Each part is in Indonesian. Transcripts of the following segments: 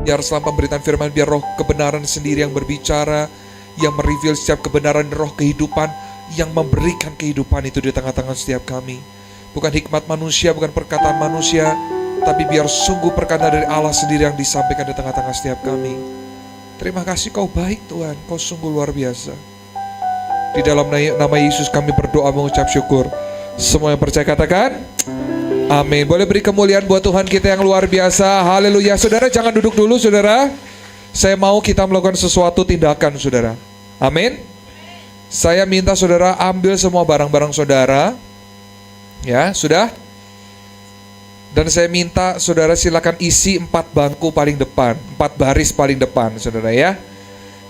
biar selama pemberitaan firman, biar roh kebenaran sendiri yang berbicara, yang mereveal setiap kebenaran, roh kehidupan, yang memberikan kehidupan itu di tengah-tengah setiap kami. Bukan hikmat manusia, bukan perkataan manusia, tapi biar sungguh perkataan dari Allah sendiri yang disampaikan di tengah-tengah setiap kami. Terima kasih, Kau baik Tuhan, Kau sungguh luar biasa. Di dalam nama Yesus kami berdoa mengucap syukur. Semua yang percaya katakan amin. Boleh beri kemuliaan buat Tuhan kita yang luar biasa. Haleluya. Saudara jangan duduk dulu saudara. Saya mau kita melakukan sesuatu tindakan saudara. Amin. Saya minta saudara ambil semua barang-barang saudara. Ya sudah. Dan saya minta saudara silakan isi 4 bangku paling depan, 4 baris paling depan saudara ya.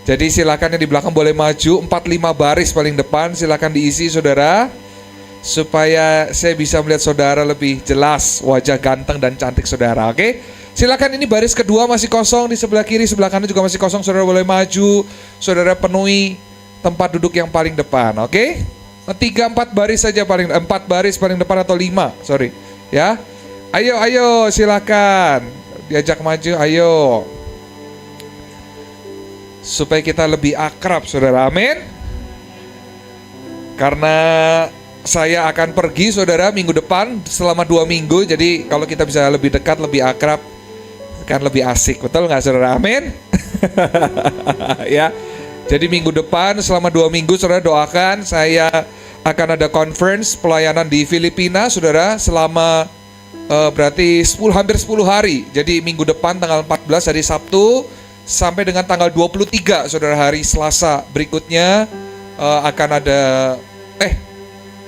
Jadi silakan yang di belakang boleh maju, 4-5 baris paling depan silakan diisi saudara. Supaya saya bisa melihat saudara lebih jelas wajah ganteng dan cantik saudara, oke? Silakan, ini baris kedua masih kosong, di sebelah kiri, sebelah kanan juga masih kosong, saudara boleh maju, saudara penuhi tempat duduk yang paling depan, oke? 3-4 baris saja 4 baris paling depan atau 5, sorry, ya. Ayo, silakan, diajak maju, ayo. Supaya kita lebih akrab, saudara, amin? Karena saya akan pergi saudara minggu depan selama 2 minggu. Jadi kalau kita bisa lebih dekat, lebih akrab, kan lebih asik. Betul gak saudara? Amin. Ya. Jadi minggu depan selama 2 minggu saudara doakan. Saya akan ada conference pelayanan di Filipina saudara. Selama berarti hampir 10 hari. Jadi minggu depan tanggal 14 hari Sabtu sampai dengan tanggal 23 saudara hari Selasa berikutnya akan ada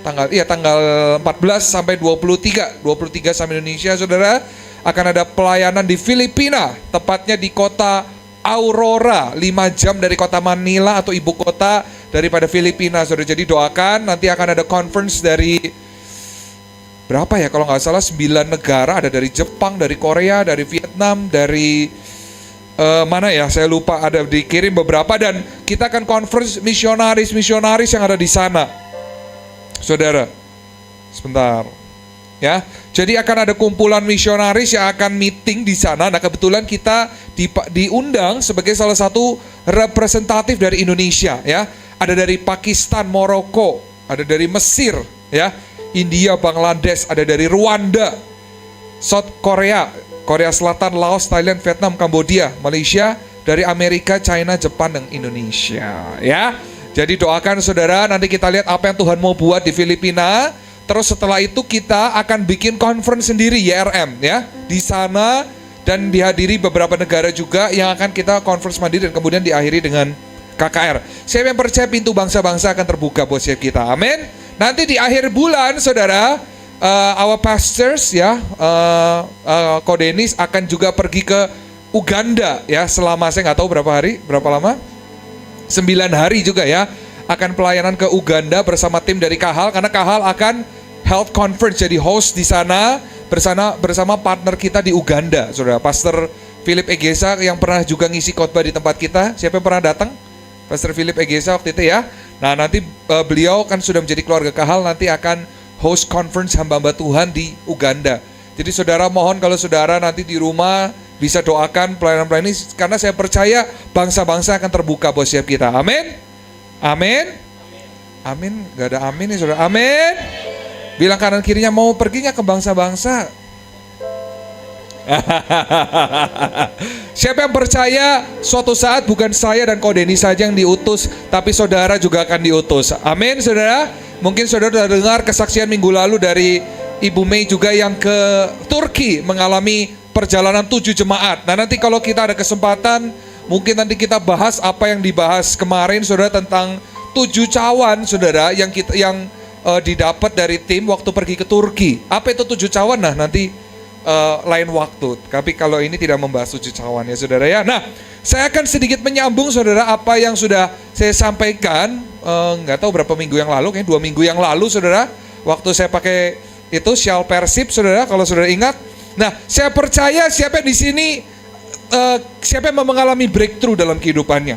tanggal 14 sampai 23 sampai Indonesia saudara akan ada pelayanan di Filipina, tepatnya di kota Aurora, 5 jam dari kota Manila atau ibu kota daripada Filipina saudara. Jadi doakan, nanti akan ada conference dari berapa ya kalau nggak salah 9 negara, ada dari Jepang, dari Korea, dari Vietnam, dari mana ya saya lupa, ada dikirim beberapa, dan kita akan conference misionaris yang ada di sana. Saudara, sebentar, ya. Jadi akan ada kumpulan misionaris yang akan meeting di sana. Nah kebetulan kita diundang sebagai salah satu representatif dari Indonesia, ya. Ada dari Pakistan, Maroko, ada dari Mesir, ya, India, Bangladesh, ada dari Rwanda, South Korea, Korea Selatan, Laos, Thailand, Vietnam, Kambodia, Malaysia, dari Amerika, China, Jepang, dan Indonesia, ya. Jadi doakan saudara, nanti kita lihat apa yang Tuhan mau buat di Filipina. Terus setelah itu kita akan bikin conference sendiri YRM ya di sana, dan dihadiri beberapa negara juga yang akan kita conference mandiri dan kemudian diakhiri dengan KKR. Siapa yang percaya pintu bangsa-bangsa akan terbuka buat siap kita, amin. Nanti di akhir bulan saudara, our pastors ya, Ko Denis akan juga pergi ke Uganda ya, selama saya nggak tahu berapa lama. 9 hari juga ya, akan pelayanan ke Uganda bersama tim dari Kahal, karena Kahal akan health conference jadi host di sana bersama partner kita di Uganda, saudara. Pastor Philip Egesa yang pernah juga ngisi khotbah di tempat kita, siapa yang pernah datang? Pastor Philip Egesa waktu itu ya. Nah nanti beliau kan sudah menjadi keluarga Kahal, nanti akan host conference hamba-hamba Tuhan di Uganda. Jadi saudara mohon kalau saudara nanti di rumah bisa doakan pelayanan-pelayanan ini, karena saya percaya bangsa-bangsa akan terbuka buat siap kita. Amin. Amin. Amin. Gak ada amin nih saudara. Amin. Bilang kanan kirinya, mau perginya ke bangsa-bangsa. Siapa yang percaya suatu saat bukan saya dan Ko Denis saja yang diutus, tapi saudara juga akan diutus. Amin saudara. Mungkin saudara sudah dengar kesaksian minggu lalu dari Ibu Mei juga yang ke Turki mengalami perjalanan 7 jemaat. Nah nanti kalau kita ada kesempatan, mungkin nanti kita bahas apa yang dibahas kemarin saudara, tentang 7 cawan saudara yang didapat dari tim waktu pergi ke Turki. Apa itu 7 cawan? Nah nanti lain waktu. Tapi kalau ini tidak membahas 7 cawan ya saudara ya. Nah saya akan sedikit menyambung saudara apa yang sudah saya sampaikan, nggak tahu berapa minggu yang lalu, kayaknya 2 minggu yang lalu saudara, waktu saya pakai itu Syal Persib saudara, kalau saudara ingat. Nah, saya percaya siapa di sini, siapa yang mengalami breakthrough dalam kehidupannya.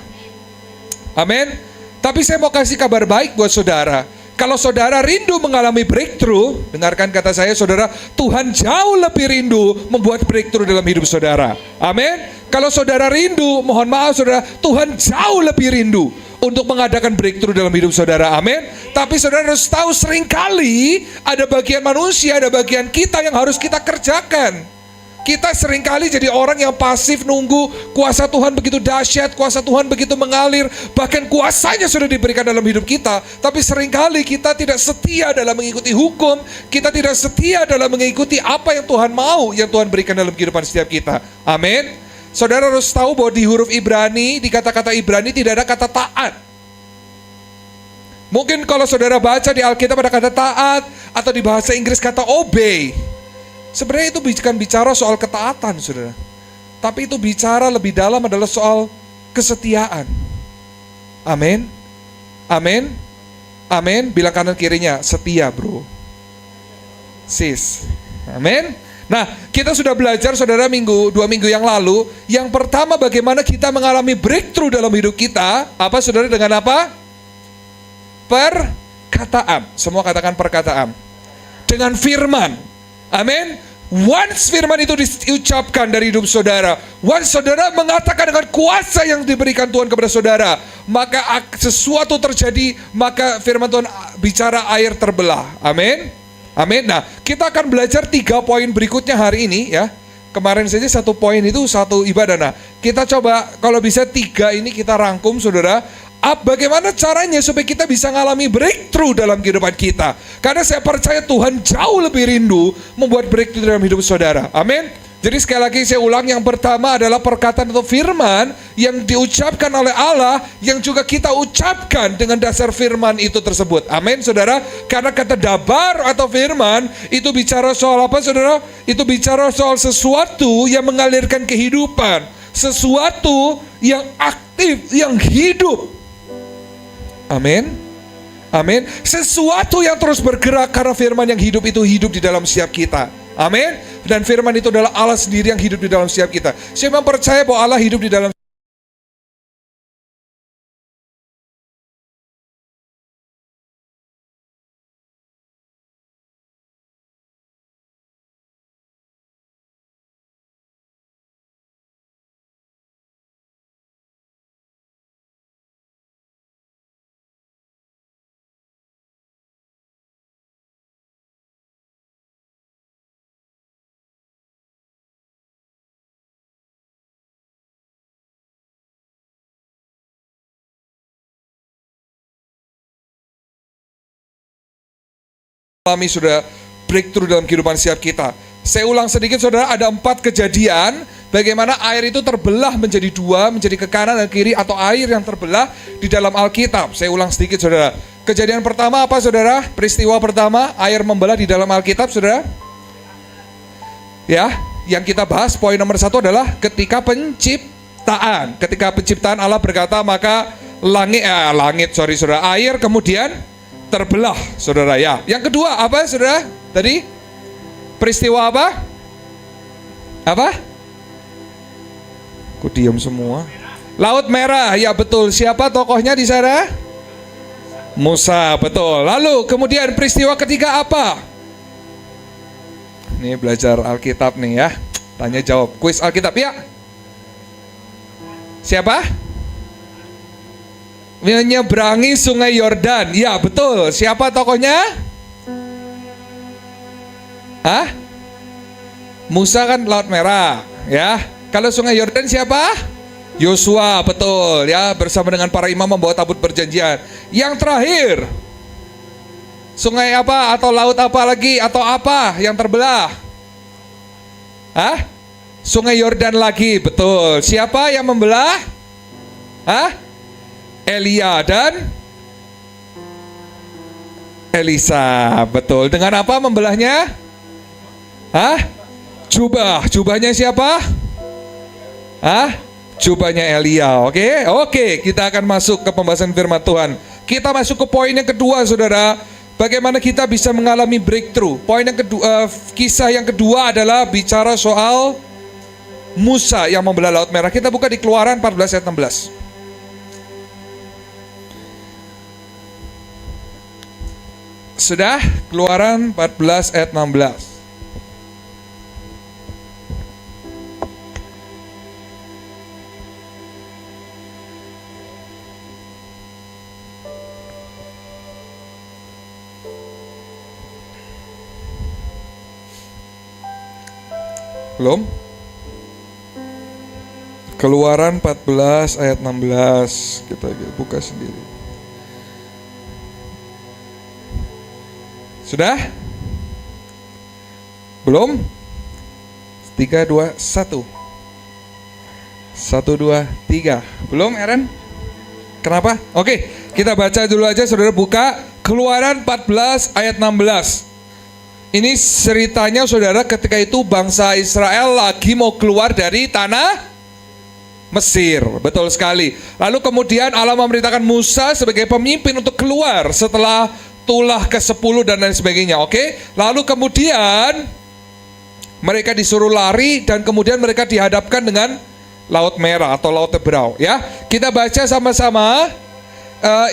Amin. Tapi saya mau kasih kabar baik buat saudara. Kalau saudara rindu mengalami breakthrough, dengarkan kata saya saudara, Tuhan jauh lebih rindu membuat breakthrough dalam hidup saudara. Amin. Kalau saudara rindu, mohon maaf saudara, Tuhan jauh lebih rindu untuk mengadakan breakthrough dalam hidup saudara. Amin. Tapi saudara harus tahu, seringkali ada bagian manusia, ada bagian kita yang harus kita kerjakan. Kita seringkali jadi orang yang pasif nunggu kuasa Tuhan begitu dahsyat, kuasa Tuhan begitu mengalir, bahkan kuasanya sudah diberikan dalam hidup kita. Tapi seringkali kita tidak setia dalam mengikuti hukum, kita tidak setia dalam mengikuti apa yang Tuhan mau, yang Tuhan berikan dalam kehidupan setiap kita. Amin. Saudara harus tahu bahwa di huruf Ibrani, di kata-kata Ibrani tidak ada kata taat. Mungkin kalau saudara baca di Alkitab ada kata taat, atau di bahasa Inggris kata obey. Sebenarnya itu bukan bicara soal ketaatan, saudara. Tapi itu bicara lebih dalam adalah soal kesetiaan. Amin. Amin. Amin. Bilang kanan kirinya, setia bro. Sis. Amin. Nah, kita sudah belajar saudara 2 minggu yang lalu. Yang pertama, bagaimana kita mengalami breakthrough dalam hidup kita. Apa saudara, dengan apa? Perkataan. Semua katakan perkataan. Dengan firman. Amin. Once firman itu diucapkan dari hidup saudara, once saudara mengatakan dengan kuasa yang diberikan Tuhan kepada saudara, maka sesuatu terjadi, maka firman Tuhan bicara, air terbelah. Amin. Amin. Nah, kita akan belajar 3 poin berikutnya hari ini ya. Kemarin saja 1 poin itu 1 ibadah. Nah, kita coba kalau bisa 3 ini kita rangkum saudara. Bagaimana caranya supaya kita bisa mengalami breakthrough dalam kehidupan kita. Karena saya percaya Tuhan jauh lebih rindu membuat breakthrough dalam hidup saudara. Amin. Jadi sekali lagi saya ulang, yang pertama adalah perkataan atau firman yang diucapkan oleh Allah, yang juga kita ucapkan dengan dasar firman itu tersebut. Amin saudara. Karena kata dabar atau firman itu bicara soal apa saudara? Itu bicara soal sesuatu yang mengalirkan kehidupan, sesuatu yang aktif, yang hidup. Amin. Amin. Sesuatu yang terus bergerak, karena firman yang hidup itu hidup di dalam setiap kita. Amin. Dan firman itu adalah Allah sendiri yang hidup di dalam setiap kita. Saya memang percaya bahwa Allah hidup di dalam alami sudah breakthrough dalam kehidupan setiap kita. Saya ulang sedikit saudara, ada 4 kejadian bagaimana air itu terbelah menjadi 2, menjadi ke kanan dan kiri, atau air yang terbelah di dalam Alkitab. Saya ulang sedikit saudara. Kejadian pertama apa saudara? Peristiwa pertama air membelah di dalam Alkitab saudara. Ya, yang kita bahas poin nomor 1 adalah ketika penciptaan. Ketika penciptaan Allah berkata maka saudara, air kemudian terbelah saudara ya. Yang kedua apa saudara? Tadi peristiwa apa? Apa? Kok diam semua? Laut Merah, ya betul. Siapa tokohnya di sana? Musa, betul. Lalu kemudian peristiwa ketiga apa? Ini belajar Alkitab nih ya. Tanya jawab, kuis Alkitab ya. Siapa? Menyeberangi sungai Yordan. Ya betul. Siapa tokohnya? Musa kan Laut Merah ya. Kalau sungai Yordan siapa? Yosua, betul ya, bersama dengan para imam membawa tabut perjanjian. Yang terakhir, sungai apa atau laut apa lagi atau apa yang terbelah? Sungai Yordan lagi, betul. Siapa yang membelah? Elia dan Elisa, betul. Dengan apa membelahnya? Jubahnya siapa? Jubahnya Elia. Oke, kita akan masuk ke pembahasan firman Tuhan. Kita masuk ke poin yang kedua saudara. Bagaimana kita bisa mengalami breakthrough. Poin yang kedua, kisah yang kedua adalah bicara soal Musa yang membelah Laut Merah. Kita buka di Keluaran 14 ayat 16. Sudah? Keluaran 14 ayat 16. Belum? Keluaran 14 ayat 16. Kita buka sendiri. Sudah? Belum? 3, 2, 1. 1, 2, 3. Belum, Aaron? Kenapa? Oke, kita baca dulu aja, saudara buka Keluaran 14 ayat 16. Ini ceritanya, saudara, ketika itu bangsa Israel lagi mau keluar dari tanah Mesir. Betul sekali. Lalu kemudian Allah memerintahkan Musa sebagai pemimpin untuk keluar setelah tulah ke-10 dan lain sebagainya. Oke? Lalu kemudian mereka disuruh lari dan kemudian mereka dihadapkan dengan Laut Merah atau Laut Teberau. Ya, kita baca sama-sama.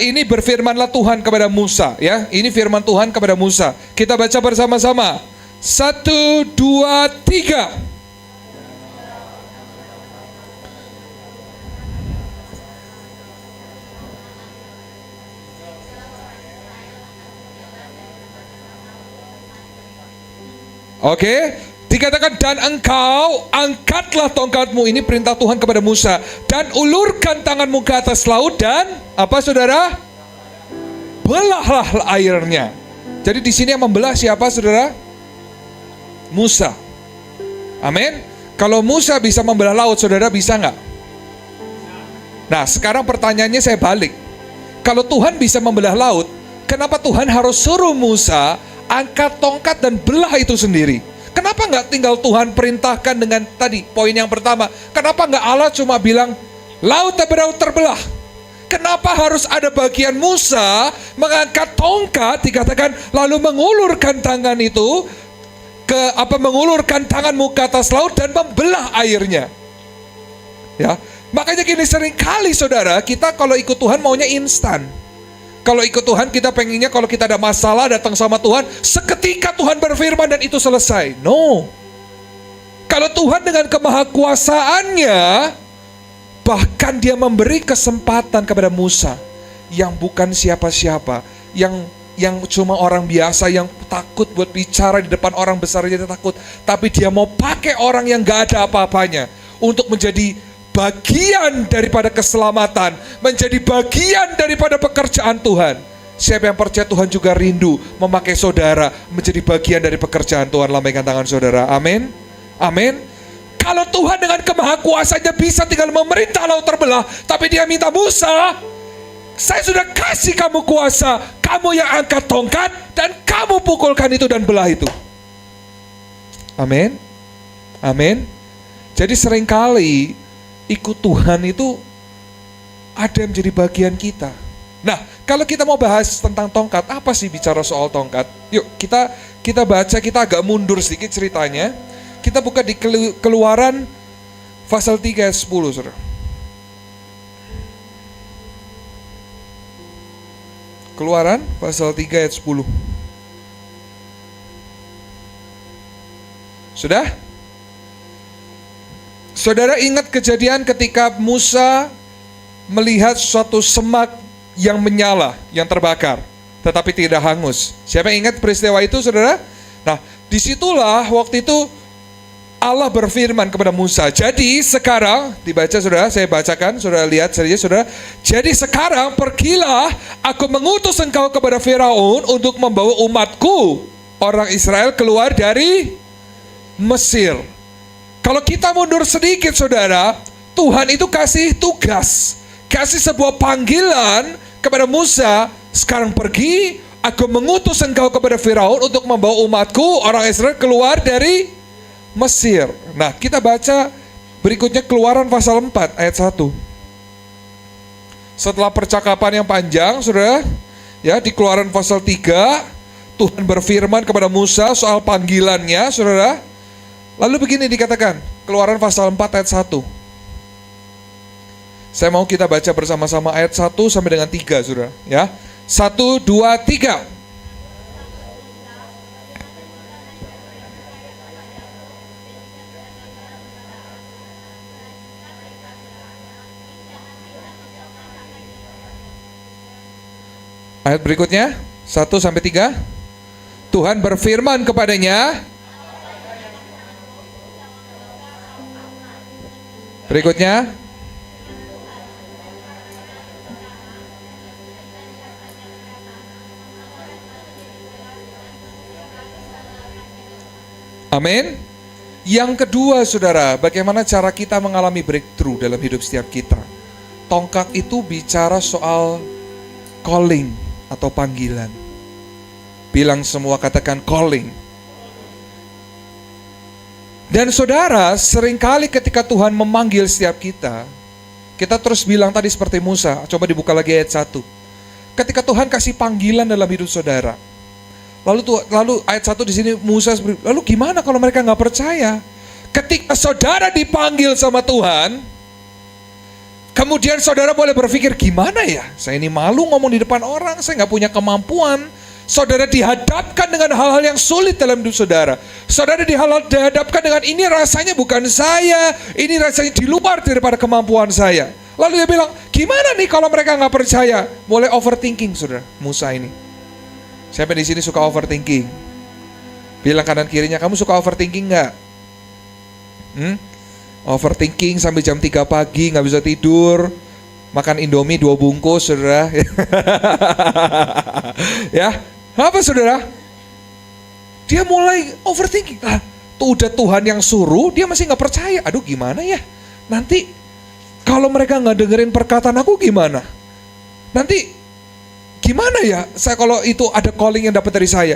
Ini berfirmanlah Tuhan kepada Musa, ya. Ini firman Tuhan kepada Musa. Kita baca bersama-sama. 1, 2, 3. Oke, dikatakan dan engkau angkatlah tongkatmu, ini perintah Tuhan kepada Musa, dan ulurkan tanganmu ke atas laut dan apa, saudara? Belahlah airnya. Jadi di sini yang membelah siapa, saudara? Musa. Amin. Kalau Musa bisa membelah laut, saudara bisa nggak? Nah, sekarang pertanyaannya saya balik. Kalau Tuhan bisa membelah laut, kenapa Tuhan harus suruh Musa angkat tongkat dan belah itu sendiri? Kenapa nggak tinggal Tuhan perintahkan dengan tadi poin yang pertama? Kenapa nggak Allah cuma bilang laut Teberau terbelah? Kenapa harus ada bagian Musa mengangkat tongkat, dikatakan lalu mengulurkan tangan itu mengulurkan tanganmu ke atas laut dan membelah airnya? Ya, makanya gini, sering kali saudara, kita kalau ikut Tuhan maunya instan. Kalau ikut Tuhan kita pengennya kalau kita ada masalah datang sama Tuhan, seketika Tuhan berfirman dan itu selesai. No. Kalau Tuhan dengan kemahakuasaannya, bahkan dia memberi kesempatan kepada Musa yang bukan siapa-siapa, yang cuma orang biasa, yang takut buat bicara di depan orang besar aja takut, tapi dia mau pakai orang yang gak ada apa-apanya untuk menjadi bagian daripada keselamatan, menjadi bagian daripada pekerjaan Tuhan. Siapa yang percaya Tuhan juga rindu memakai saudara menjadi bagian dari pekerjaan Tuhan. Lambaikan tangan saudara, amin. Amin. Kalau Tuhan dengan kemahakuasanya bisa tinggal memerintah laut terbelah, tapi dia minta Musa, saya sudah kasih kamu kuasa, kamu yang angkat tongkat dan kamu pukulkan itu dan belah itu. Amin. Amin. Jadi seringkali ikut Tuhan itu ada yang menjadi bagian kita. Nah, kalau kita mau bahas tentang tongkat, apa sih bicara soal tongkat? Yuk kita baca, kita agak mundur sedikit ceritanya. Kita buka di Keluaran pasal 3 ayat 10, saudara. Keluaran pasal 3 ayat 10. Sudah? Saudara ingat kejadian ketika Musa melihat suatu semak yang menyala, yang terbakar, tetapi tidak hangus. Siapa yang ingat peristiwa itu, saudara? Nah, disitulah waktu itu Allah berfirman kepada Musa. Jadi sekarang, dibaca saudara, saya bacakan, saudara lihat saja saudara. Jadi sekarang pergilah, aku mengutus engkau kepada Firaun untuk membawa umatku, orang Israel keluar dari Mesir. Kalau kita mundur sedikit saudara, Tuhan itu kasih tugas, kasih sebuah panggilan kepada Musa. Sekarang pergi, aku mengutus engkau kepada Firaun untuk membawa umatku, orang Israel keluar dari Mesir. Nah, kita baca berikutnya Keluaran pasal 4 ayat 1. Setelah percakapan yang panjang, saudara, ya, di Keluaran pasal 3, Tuhan berfirman kepada Musa soal panggilannya, saudara. Lalu begini dikatakan, Keluaran pasal 4 ayat 1. Saya mau kita baca bersama-sama ayat 1 sampai dengan 3, saudara. Ya, 1, 2, 3. Ayat berikutnya 1-3. Tuhan berfirman kepadanya. Berikutnya. Amin. Yang kedua, saudara, bagaimana cara kita mengalami breakthrough dalam hidup setiap kita? Tongkat itu bicara soal calling atau panggilan. Bilang semua, katakan calling. Dan saudara, seringkali ketika Tuhan memanggil setiap kita terus bilang tadi seperti Musa. Coba dibuka lagi ayat 1. Ketika Tuhan kasih panggilan dalam hidup saudara, Lalu ayat 1 di sini Musa, lalu gimana kalau mereka nggak percaya? Ketika saudara dipanggil sama Tuhan, kemudian saudara boleh berpikir, gimana ya? Saya ini malu ngomong di depan orang, saya nggak punya kemampuan. Saudara dihadapkan dengan hal-hal yang sulit dalam hidup saudara. Saudara dihadapkan dengan ini rasanya bukan saya, ini rasanya di luar daripada kemampuan saya. Lalu dia bilang, gimana nih kalau mereka nggak percaya? Mulai overthinking, saudara, Musa ini. Siapa di sini suka overthinking? Bilang kanan kirinya, kamu suka overthinking nggak? Overthinking sampai jam 3 pagi nggak bisa tidur, makan Indomie 2 bungkus, saudara. Ya, apa saudara? Dia mulai overthinking. Tuh udah Tuhan yang suruh, dia masih nggak percaya. Aduh, gimana ya? Nanti kalau mereka nggak dengerin perkataan aku gimana? Nanti gimana ya, saya kalau itu ada calling yang dapat dari saya.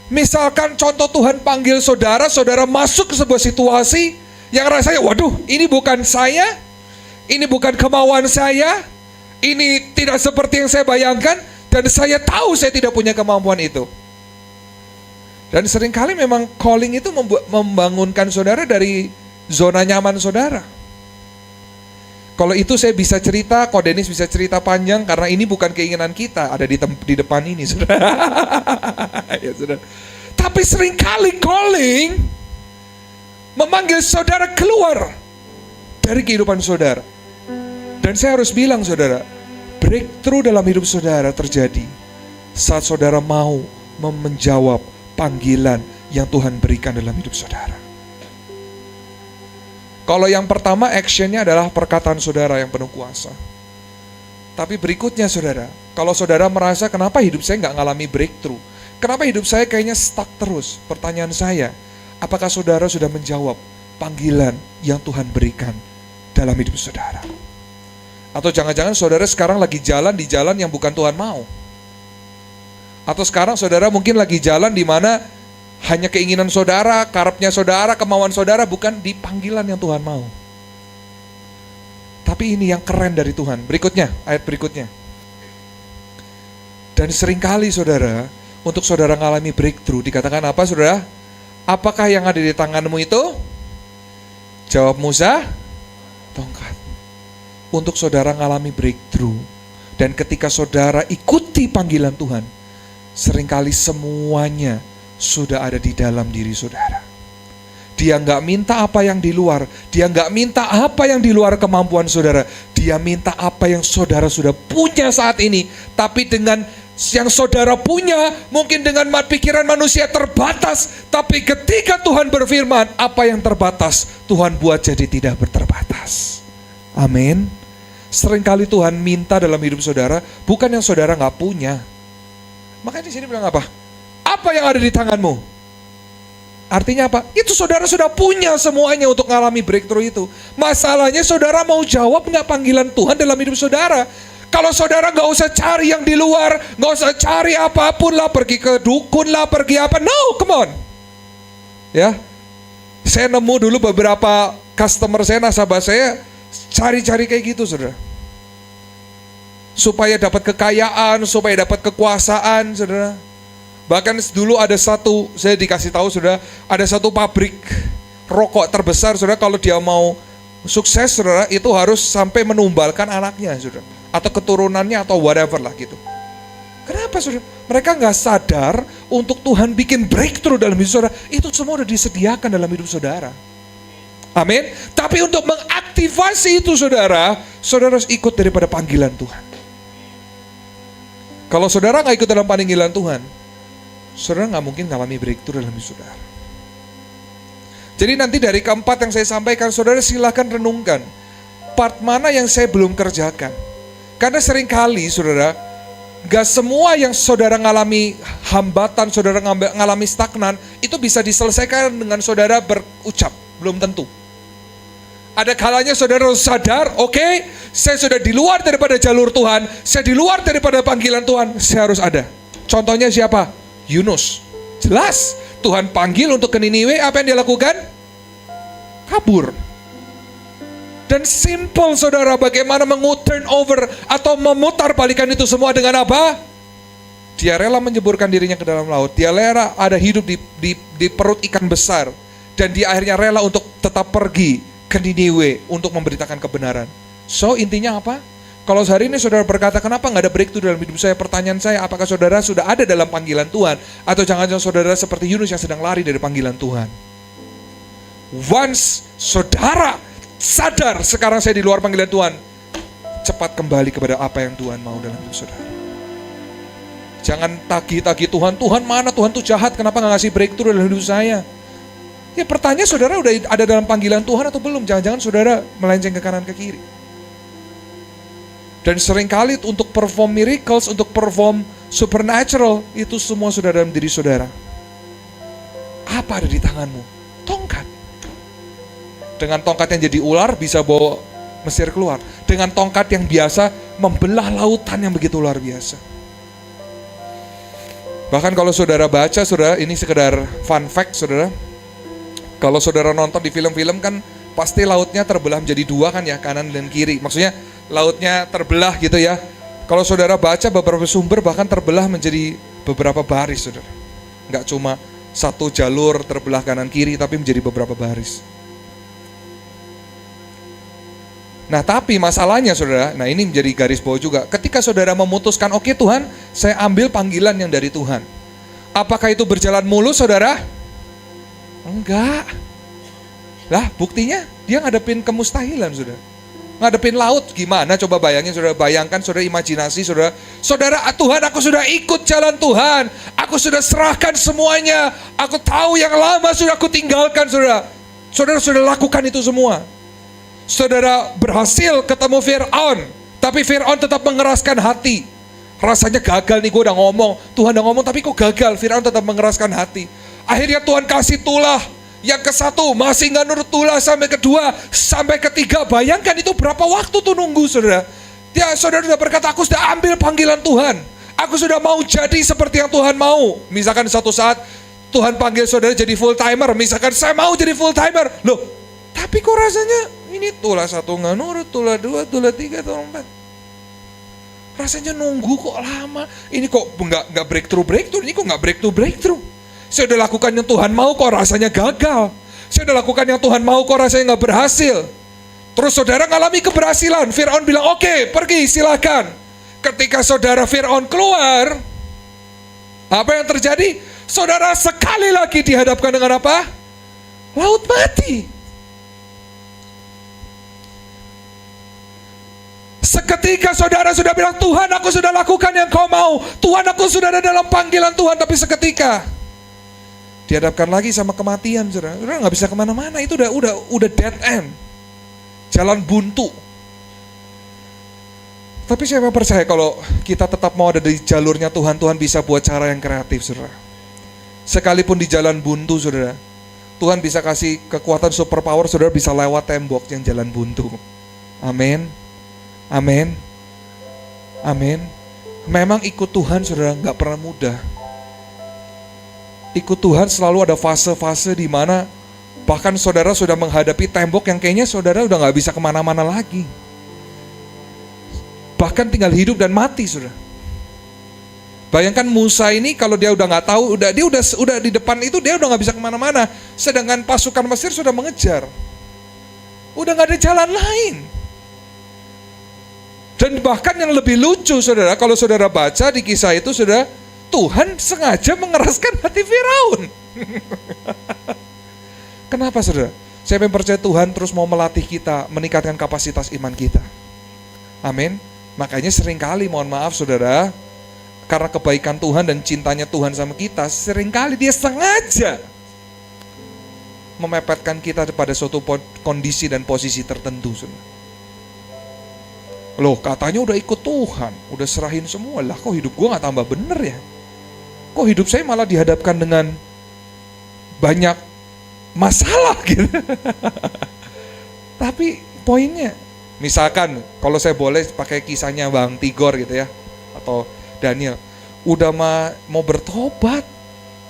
Misalkan contoh Tuhan panggil saudara, saudara masuk ke sebuah situasi yang rasanya, waduh, ini bukan saya, ini bukan kemauan saya, ini tidak seperti yang saya bayangkan, dan saya tahu saya tidak punya kemampuan itu. Dan seringkali memang calling itu membangunkan saudara dari zona nyaman saudara. Kalau itu saya bisa cerita, Ko Denis bisa cerita panjang, karena ini bukan keinginan kita, ada di depan ini, saudara. Ya, saudara. Tapi seringkali calling memanggil saudara keluar dari kehidupan saudara. Dan saya harus bilang, saudara, breakthrough dalam hidup saudara terjadi saat saudara mau menjawab panggilan yang Tuhan berikan dalam hidup saudara. Kalau yang pertama actionnya adalah perkataan saudara yang penuh kuasa. Tapi berikutnya saudara, kalau saudara merasa kenapa hidup saya nggak ngalami breakthrough, kenapa hidup saya kayaknya stuck terus, pertanyaan saya, apakah saudara sudah menjawab panggilan yang Tuhan berikan dalam hidup saudara? Atau jangan-jangan saudara sekarang lagi jalan di jalan yang bukan Tuhan mau? Atau sekarang saudara mungkin lagi jalan di mana hanya keinginan saudara, karepnya saudara, kemauan saudara, bukan di panggilan yang Tuhan mau. Tapi ini yang keren dari Tuhan. Berikutnya, ayat berikutnya. Dan seringkali saudara, untuk saudara mengalami breakthrough, dikatakan apa saudara? Apakah yang ada di tanganmu itu? Jawab Musa, tongkat. Untuk saudara mengalami breakthrough, dan ketika saudara ikuti panggilan Tuhan, seringkali semuanya sudah ada di dalam diri saudara. Dia nggak minta apa yang di luar, dia nggak minta apa yang di luar kemampuan saudara, dia minta apa yang saudara sudah punya saat ini. Tapi dengan yang saudara punya, mungkin dengan pikiran manusia terbatas, tapi ketika Tuhan berfirman, apa yang terbatas, Tuhan buat jadi tidak berterbatas. Amin. Seringkali Tuhan minta dalam hidup saudara, bukan yang saudara nggak punya. Makanya di sini bilang apa? Apa yang ada di tanganmu? Artinya apa? Itu saudara sudah punya semuanya untuk mengalami breakthrough itu. Masalahnya saudara mau jawab nggak panggilan Tuhan dalam hidup saudara? Kalau saudara nggak usah cari yang di luar, nggak usah cari apapun lah, pergi ke dukun lah, pergi apa? No, come on. Ya, saya nemu dulu beberapa customer saya, nasabah saya, cari-cari kayak gitu, saudara. Supaya dapat kekayaan, supaya dapat kekuasaan, saudara. Bahkan dulu ada satu, saya dikasih tahu saudara, ada satu pabrik rokok terbesar saudara, kalau dia mau sukses saudara, itu harus sampai menumbalkan anaknya saudara, atau keturunannya atau whatever lah gitu. Kenapa saudara? Mereka nggak sadar untuk Tuhan bikin breakthrough dalam hidup saudara, itu semua udah disediakan dalam hidup saudara. Amin. Tapi untuk mengaktifasi itu saudara, saudara harus ikut daripada panggilan Tuhan. Kalau saudara nggak ikut dalam panggilan Tuhan, saudara nggak mungkin ngalami breakthrough dalam hidup saudara. Jadi nanti dari keempat yang saya sampaikan, saudara silakan renungkan, part mana yang saya belum kerjakan. Karena seringkali saudara, gak semua yang saudara ngalami hambatan, saudara ngalami stagnan, itu bisa diselesaikan dengan saudara berucap, belum tentu. Ada kalanya saudara harus sadar, oke, saya sudah di luar daripada jalur Tuhan, saya di luar daripada panggilan Tuhan, saya harus ada. Contohnya siapa? Yunus. Jelas, Tuhan panggil untuk ke Niniwe, apa yang dia lakukan? Kabur. Dan simple saudara, bagaimana turn over atau memutar balikan itu semua dengan apa? Dia rela menjeburkan dirinya ke dalam laut, dia rela ada hidup di perut ikan besar, dan dia akhirnya rela untuk tetap pergi ke Niniwe untuk memberitakan kebenaran. So intinya apa? Kalau hari ini saudara berkata, kenapa nggak ada breakthrough dalam hidup saya? Pertanyaan saya, apakah saudara sudah ada dalam panggilan Tuhan? Atau jangan-jangan saudara seperti Yunus yang sedang lari dari panggilan Tuhan? Once saudara sadar, sekarang saya di luar panggilan Tuhan, cepat kembali kepada apa yang Tuhan mau dalam hidup saudara. Jangan tagih-tagih Tuhan, Tuhan mana? Tuhan tuh jahat, kenapa nggak ngasih breakthrough dalam hidup saya? Ya pertanyaan saudara udah ada dalam panggilan Tuhan atau belum? Jangan-jangan saudara melenceng ke kanan ke kiri. Dan seringkali untuk perform miracles, untuk perform supernatural, itu semua sudah dalam diri saudara. Apa ada di tanganmu? Tongkat. Dengan tongkat yang jadi ular bisa bawa Mesir keluar. Dengan tongkat yang biasa membelah lautan yang begitu luar biasa. Bahkan kalau saudara baca, saudara, ini sekedar fun fact saudara. Kalau saudara nonton di film-film kan pasti lautnya terbelah menjadi dua kan ya, kanan dan kiri. Maksudnya lautnya terbelah gitu ya. Kalau saudara baca beberapa sumber bahkan terbelah menjadi beberapa baris saudara. Nggak cuma satu jalur terbelah kanan kiri tapi menjadi beberapa baris. Nah tapi masalahnya saudara, nah ini menjadi garis bawah juga. Ketika saudara memutuskan, oke Tuhan, saya ambil panggilan yang dari Tuhan. Apakah itu berjalan mulus saudara? Enggak. Lah buktinya dia ngadepin kemustahilan saudara. Ngadepin laut gimana? Coba bayangin saudara, bayangkan saudara, imajinasi saudara. Saudara, Tuhan aku sudah ikut jalan Tuhan. Aku sudah serahkan semuanya. Aku tahu yang lama sudah aku tinggalkan saudara. Saudara sudah lakukan itu semua. Saudara berhasil ketemu Fir'aun, tapi Fir'aun tetap mengeraskan hati. Rasanya gagal nih, gue udah ngomong, Tuhan udah ngomong tapi kok gagal. Fir'aun tetap mengeraskan hati. Akhirnya Tuhan kasih tulah. Yang ke satu masih gak nurut tulah, sampai kedua, sampai ketiga. Bayangkan itu berapa waktu tuh nunggu saudara. Ya saudara sudah berkata, aku sudah ambil panggilan Tuhan. Aku sudah mau jadi seperti yang Tuhan mau. Misalkan suatu saat Tuhan panggil saudara jadi full timer. Misalkan saya mau jadi full timer. Loh, tapi kok rasanya ini tulah satu gak nurut, tulah dua, tulah tiga, tulah empat. Rasanya nunggu kok lama. Ini kok nggak breakthrough. Ini kok nggak breakthrough. Saya udah lakukan yang Tuhan mau kok rasanya gagal. Saya udah lakukan yang Tuhan mau kok rasanya nggak berhasil. Terus saudara ngalami keberhasilan. Fir'aun bilang oke, pergi silakan. Ketika saudara Fir'aun keluar, apa yang terjadi? Saudara sekali lagi dihadapkan dengan apa? Laut mati. Seketika saudara sudah bilang, Tuhan aku sudah lakukan yang kau mau. Tuhan aku sudah ada dalam panggilan Tuhan. Tapi seketika dihadapkan lagi sama kematian, saudara. Saudara nggak bisa kemana-mana. Itu udah dead end, jalan buntu. Tapi saya percaya kalau kita tetap mau ada di jalurnya Tuhan, Tuhan bisa buat cara yang kreatif, saudara. Sekalipun di jalan buntu, saudara, Tuhan bisa kasih kekuatan superpower, saudara bisa lewat tembok yang jalan buntu. Amin, amin, amin. Memang ikut Tuhan, saudara, nggak pernah mudah. Ikut Tuhan selalu ada fase-fase di mana bahkan saudara sudah menghadapi tembok yang kayaknya saudara udah gak bisa kemana-mana lagi. Bahkan tinggal hidup dan mati saudara. Bayangkan Musa ini kalau dia udah gak tahu, dia udah di depan itu dia udah gak bisa kemana-mana. Sedangkan pasukan Mesir sudah mengejar. Udah gak ada jalan lain. Dan bahkan yang lebih lucu saudara, kalau saudara baca di kisah itu saudara, Tuhan sengaja mengeraskan hati Firaun. Kenapa saudara? Saya percaya Tuhan terus mau melatih kita, meningkatkan kapasitas iman kita. Amin. Makanya seringkali, mohon maaf saudara, karena kebaikan Tuhan dan cintanya Tuhan sama kita, seringkali dia sengaja memepetkan kita pada suatu kondisi dan posisi tertentu. Loh, katanya udah ikut Tuhan, udah serahin semua, lah kok hidup gue gak tambah bener ya? Kok hidup saya malah dihadapkan dengan banyak masalah gitu. Tapi poinnya, misalkan kalau saya boleh pakai kisahnya Bang Tigor gitu ya, atau Daniel, udah mau bertobat,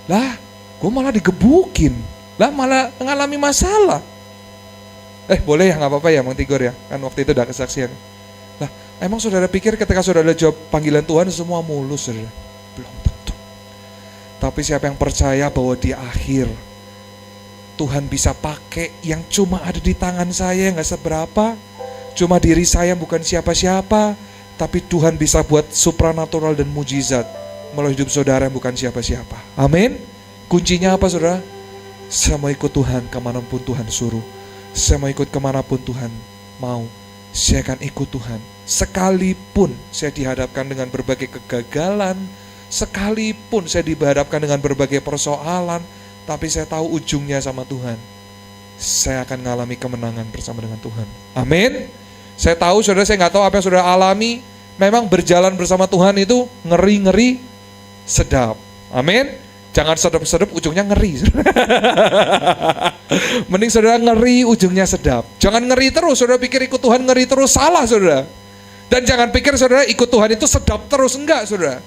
lah gue malah digebukin, lah malah ngalami masalah. Boleh ya, gak apa-apa ya Bang Tigor ya, kan waktu itu udah kesaksian. Lah emang saudara pikir ketika saudara jawab panggilan Tuhan semua mulus, saudara? Belum tentu. Tapi siapa yang percaya bahwa di akhir Tuhan bisa pakai yang cuma ada di tangan saya, gak seberapa, cuma diri saya bukan siapa-siapa, tapi Tuhan bisa buat supranatural dan mujizat melalui hidup saudara yang bukan siapa-siapa. Amin. Kuncinya apa saudara? Saya mau ikut Tuhan kemanapun Tuhan suruh. Saya mau ikut kemanapun Tuhan mau. Saya akan ikut Tuhan. Sekalipun saya dihadapkan dengan berbagai kegagalan, sekalipun saya dihadapkan dengan berbagai persoalan, tapi saya tahu ujungnya sama Tuhan. Saya akan mengalami kemenangan bersama dengan Tuhan. Amin. Saya tahu saudara, saya nggak tahu apa yang saudara alami. Memang berjalan bersama Tuhan itu ngeri-ngeri sedap. Amin. Jangan sedap-sedap ujungnya ngeri. Mending saudara ngeri ujungnya sedap. Jangan ngeri terus, saudara pikir ikut Tuhan ngeri terus, salah saudara. Dan jangan pikir saudara ikut Tuhan itu sedap terus, enggak saudara.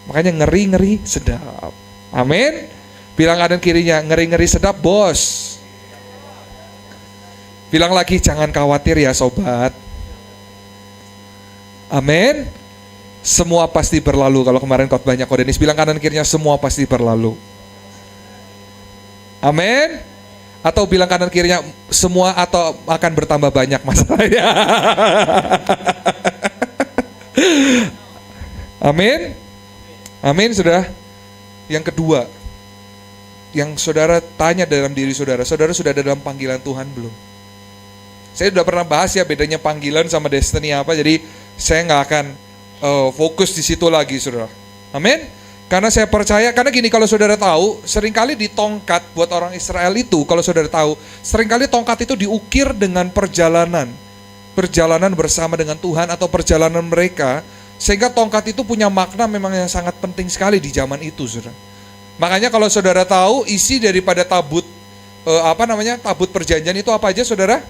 Makanya ngeri-ngeri sedap. Amin. Bilang kanan kirinya, ngeri-ngeri sedap bos. Bilang lagi, jangan khawatir ya sobat. Amin. Semua pasti berlalu. Kalau kemarin khotbahnya Kodenis, bilang kanan kirinya, semua pasti berlalu. Amin. Atau bilang kanan kirinya, semua atau akan bertambah banyak masalahnya. Amin. Amin sudah. Yang kedua, yang saudara tanya dalam diri saudara, saudara sudah ada dalam panggilan Tuhan belum? Saya sudah pernah bahas ya bedanya panggilan sama destiny apa, jadi saya nggak akan fokus di situ lagi saudara. Amin. Karena saya percaya, karena gini, kalau saudara tahu, seringkali di tongkat buat orang Israel itu, kalau saudara tahu, seringkali tongkat itu diukir dengan perjalanan bersama dengan Tuhan atau perjalanan mereka, sehingga tongkat itu punya makna memang yang sangat penting sekali di zaman itu saudara. Makanya kalau saudara tahu isi daripada tabut tabut perjanjian itu apa aja saudara?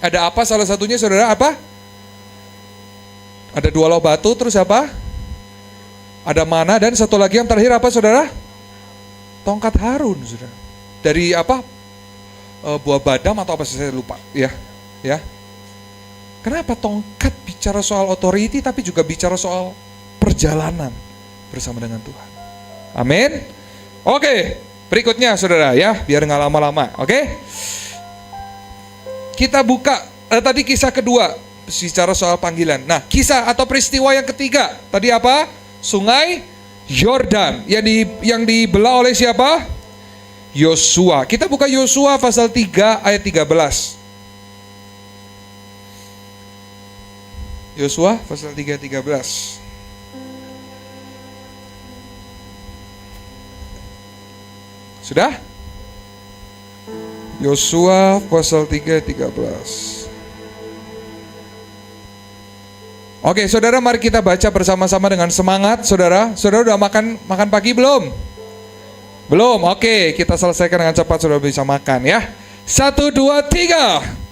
Ada apa salah satunya saudara? Apa? Ada 2 loh batu, terus apa? Ada mana, dan satu lagi yang terakhir apa saudara? Tongkat Harun saudara. Dari apa? Buah badam atau apa saya lupa ya. Kenapa tongkat bicara soal authority tapi juga bicara soal perjalanan bersama dengan Tuhan. Amin. Oke, berikutnya saudara ya, biar nggak lama-lama. Oke, kita buka tadi kisah kedua bicara soal panggilan. Nah, kisah atau peristiwa yang ketiga tadi apa? Sungai Yordan yang dibelah oleh siapa? Yosua. Kita buka Yosua pasal 3 ayat 13. Yosua pasal 3 ayat 13. Sudah? Yosua pasal 3 ayat 13. Oke, saudara, mari kita baca bersama-sama dengan semangat, saudara. Saudara udah makan pagi belum? Belum. Oke, kita selesaikan dengan cepat, saudara bisa makan ya. 1, 2, 3.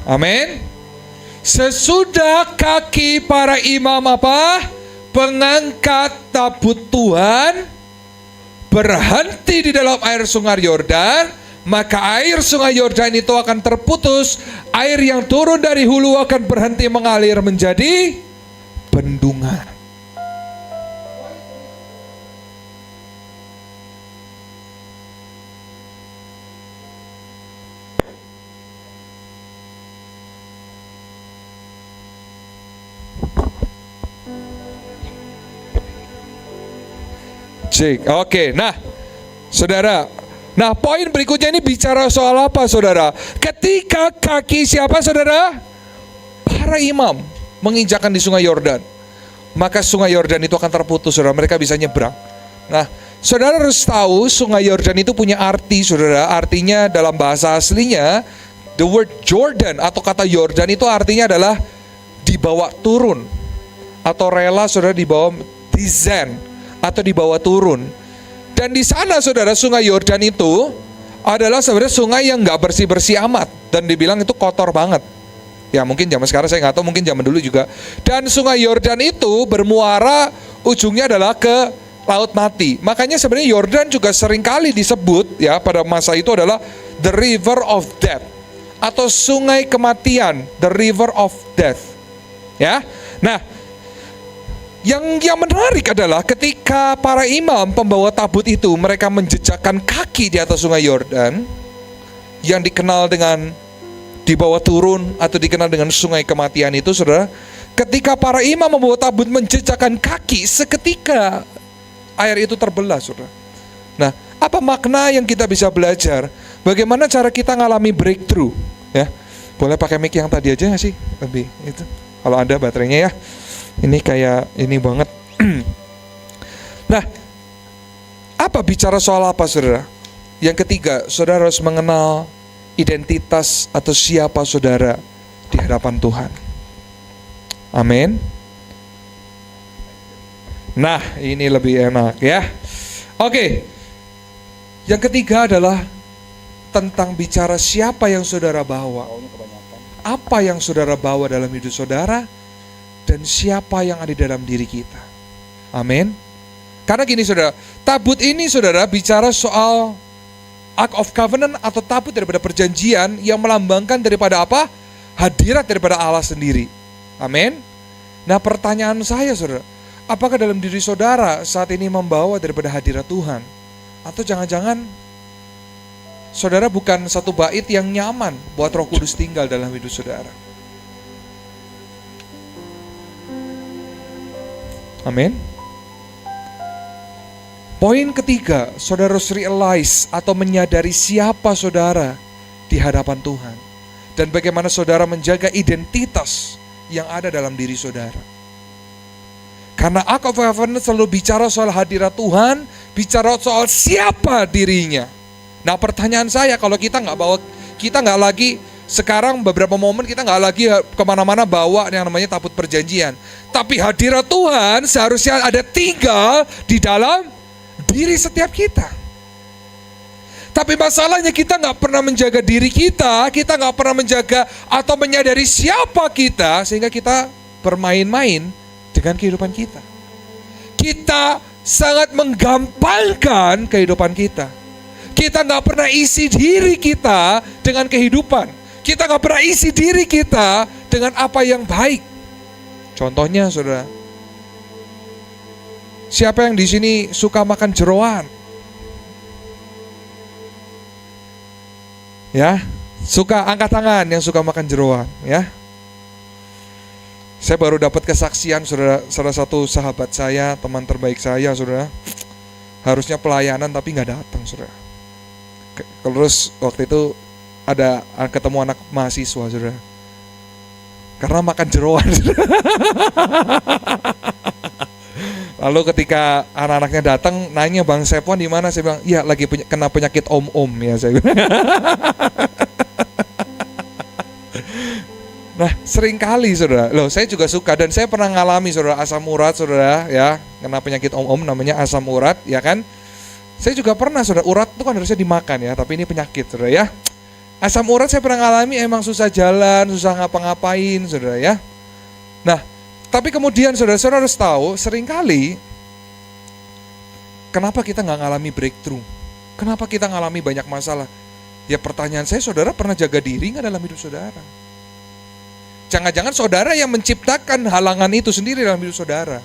Amin. Sesudah kaki para imam apa? Pengangkat tabut Tuhan berhenti di dalam air sungai Yordan, maka air sungai Yordan itu akan terputus, air yang turun dari hulu akan berhenti mengalir menjadi bendungan. Jake. Oke, nah saudara, nah poin berikutnya ini bicara soal apa saudara? Ketika kaki siapa saudara? Para imam menginjakkan di sungai Yordan, maka sungai Yordan itu akan terputus saudara, mereka bisa nyebrang. Nah saudara harus tahu sungai Yordan itu punya arti saudara, artinya dalam bahasa aslinya the word Jordan atau kata Yordan itu artinya adalah dibawa turun atau rela saudara dibawa descend atau dibawa turun. Dan di sana saudara sungai Yordan itu adalah sebenarnya sungai yang nggak bersih-bersih amat dan dibilang itu kotor banget. Ya mungkin zaman sekarang saya nggak tahu, mungkin zaman dulu juga. Dan sungai Yordan itu bermuara ujungnya adalah ke Laut Mati. Makanya sebenarnya Yordan juga seringkali disebut ya pada masa itu adalah the river of death atau sungai kematian, the river of death. Ya, nah, yang menarik adalah ketika para imam pembawa tabut itu mereka menjejakkan kaki di atas sungai Yordan yang dikenal dengan dibawa turun atau dikenal dengan sungai kematian itu, saudara. Ketika para imam membawa tabut menjejakkan kaki, seketika air itu terbelah, saudara. Nah, apa makna yang kita bisa belajar? Bagaimana cara kita ngalami breakthrough? Ya, boleh pakai mic yang tadi aja nggak sih? Lebih itu. Kalau ada baterainya ya, ini kayak ini banget. Nah, apa bicara soal apa saudara? Yang ketiga, saudara harus mengenal identitas atau siapa saudara di hadapan Tuhan. Amin. Nah, ini lebih enak ya. Oke, yang ketiga adalah tentang bicara siapa yang saudara bawa. Apa yang saudara bawa dalam hidup saudara dan siapa yang ada di dalam diri kita. Amin. Karena gini saudara, tabut ini saudara bicara soal Ark of Covenant atau tabut daripada perjanjian yang melambangkan daripada apa? Hadirat daripada Allah sendiri. Amin. Nah pertanyaan saya saudara, apakah dalam diri saudara saat ini membawa daripada hadirat Tuhan? Atau jangan-jangan saudara bukan satu bait yang nyaman buat Roh Kudus tinggal dalam hidup saudara. Amin. Poin ketiga, saudara harus realize atau menyadari siapa saudara di hadapan Tuhan. Dan bagaimana saudara menjaga identitas yang ada dalam diri saudara. Karena Ark of Covenant selalu bicara soal hadirat Tuhan, bicara soal siapa dirinya. Nah pertanyaan saya, kalau kita nggak lagi sekarang beberapa momen kita nggak lagi kemana-mana bawa yang namanya tabut perjanjian, tapi hadirat Tuhan seharusnya ada tinggal di dalam diri setiap kita. Tapi masalahnya kita nggak pernah menjaga diri kita nggak pernah menjaga atau menyadari siapa kita, sehingga kita bermain-main dengan kehidupan kita. Kita sangat menggampangkan kehidupan kita. Kita nggak pernah isi diri kita dengan kehidupan. Kita nggak pernah isi diri kita dengan apa yang baik. Contohnya, saudara, siapa yang di sini suka makan jeroan? Ya, suka angkat tangan yang suka makan jeroan, ya. Saya baru dapat kesaksian, saudara, salah satu sahabat saya, teman terbaik saya, saudara, harusnya pelayanan tapi nggak datang, saudara. Terus waktu itu ada ketemu anak mahasiswa, saudara, karena makan jeroan. Lalu ketika anak-anaknya datang nanya, Bang Sepon di mana? Saya bilang, iya lagi kena penyakit om-om ya, saya bilang. Nah sering kali saudara, saya juga suka dan saya pernah ngalami saudara asam urat, saudara, ya, kena penyakit om-om namanya asam urat, ya kan? Saya juga pernah, saudara, urat itu kan harusnya dimakan ya, tapi ini penyakit, saudara, ya. Asam urat saya pernah ngalami, emang susah jalan, susah ngapa-ngapain, saudara, ya. Nah, tapi kemudian saudara harus tahu, seringkali kenapa kita nggak ngalami breakthrough? Kenapa kita ngalami banyak masalah? Ya pertanyaan saya, saudara pernah jaga diri nggak dalam hidup saudara? Jangan-jangan saudara yang menciptakan halangan itu sendiri dalam hidup saudara.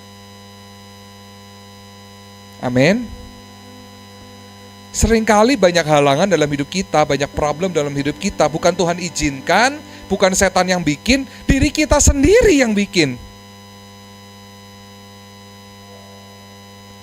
Amin. Seringkali banyak halangan dalam hidup kita, banyak problem dalam hidup kita, bukan Tuhan izinkan, bukan setan yang bikin, diri kita sendiri yang bikin.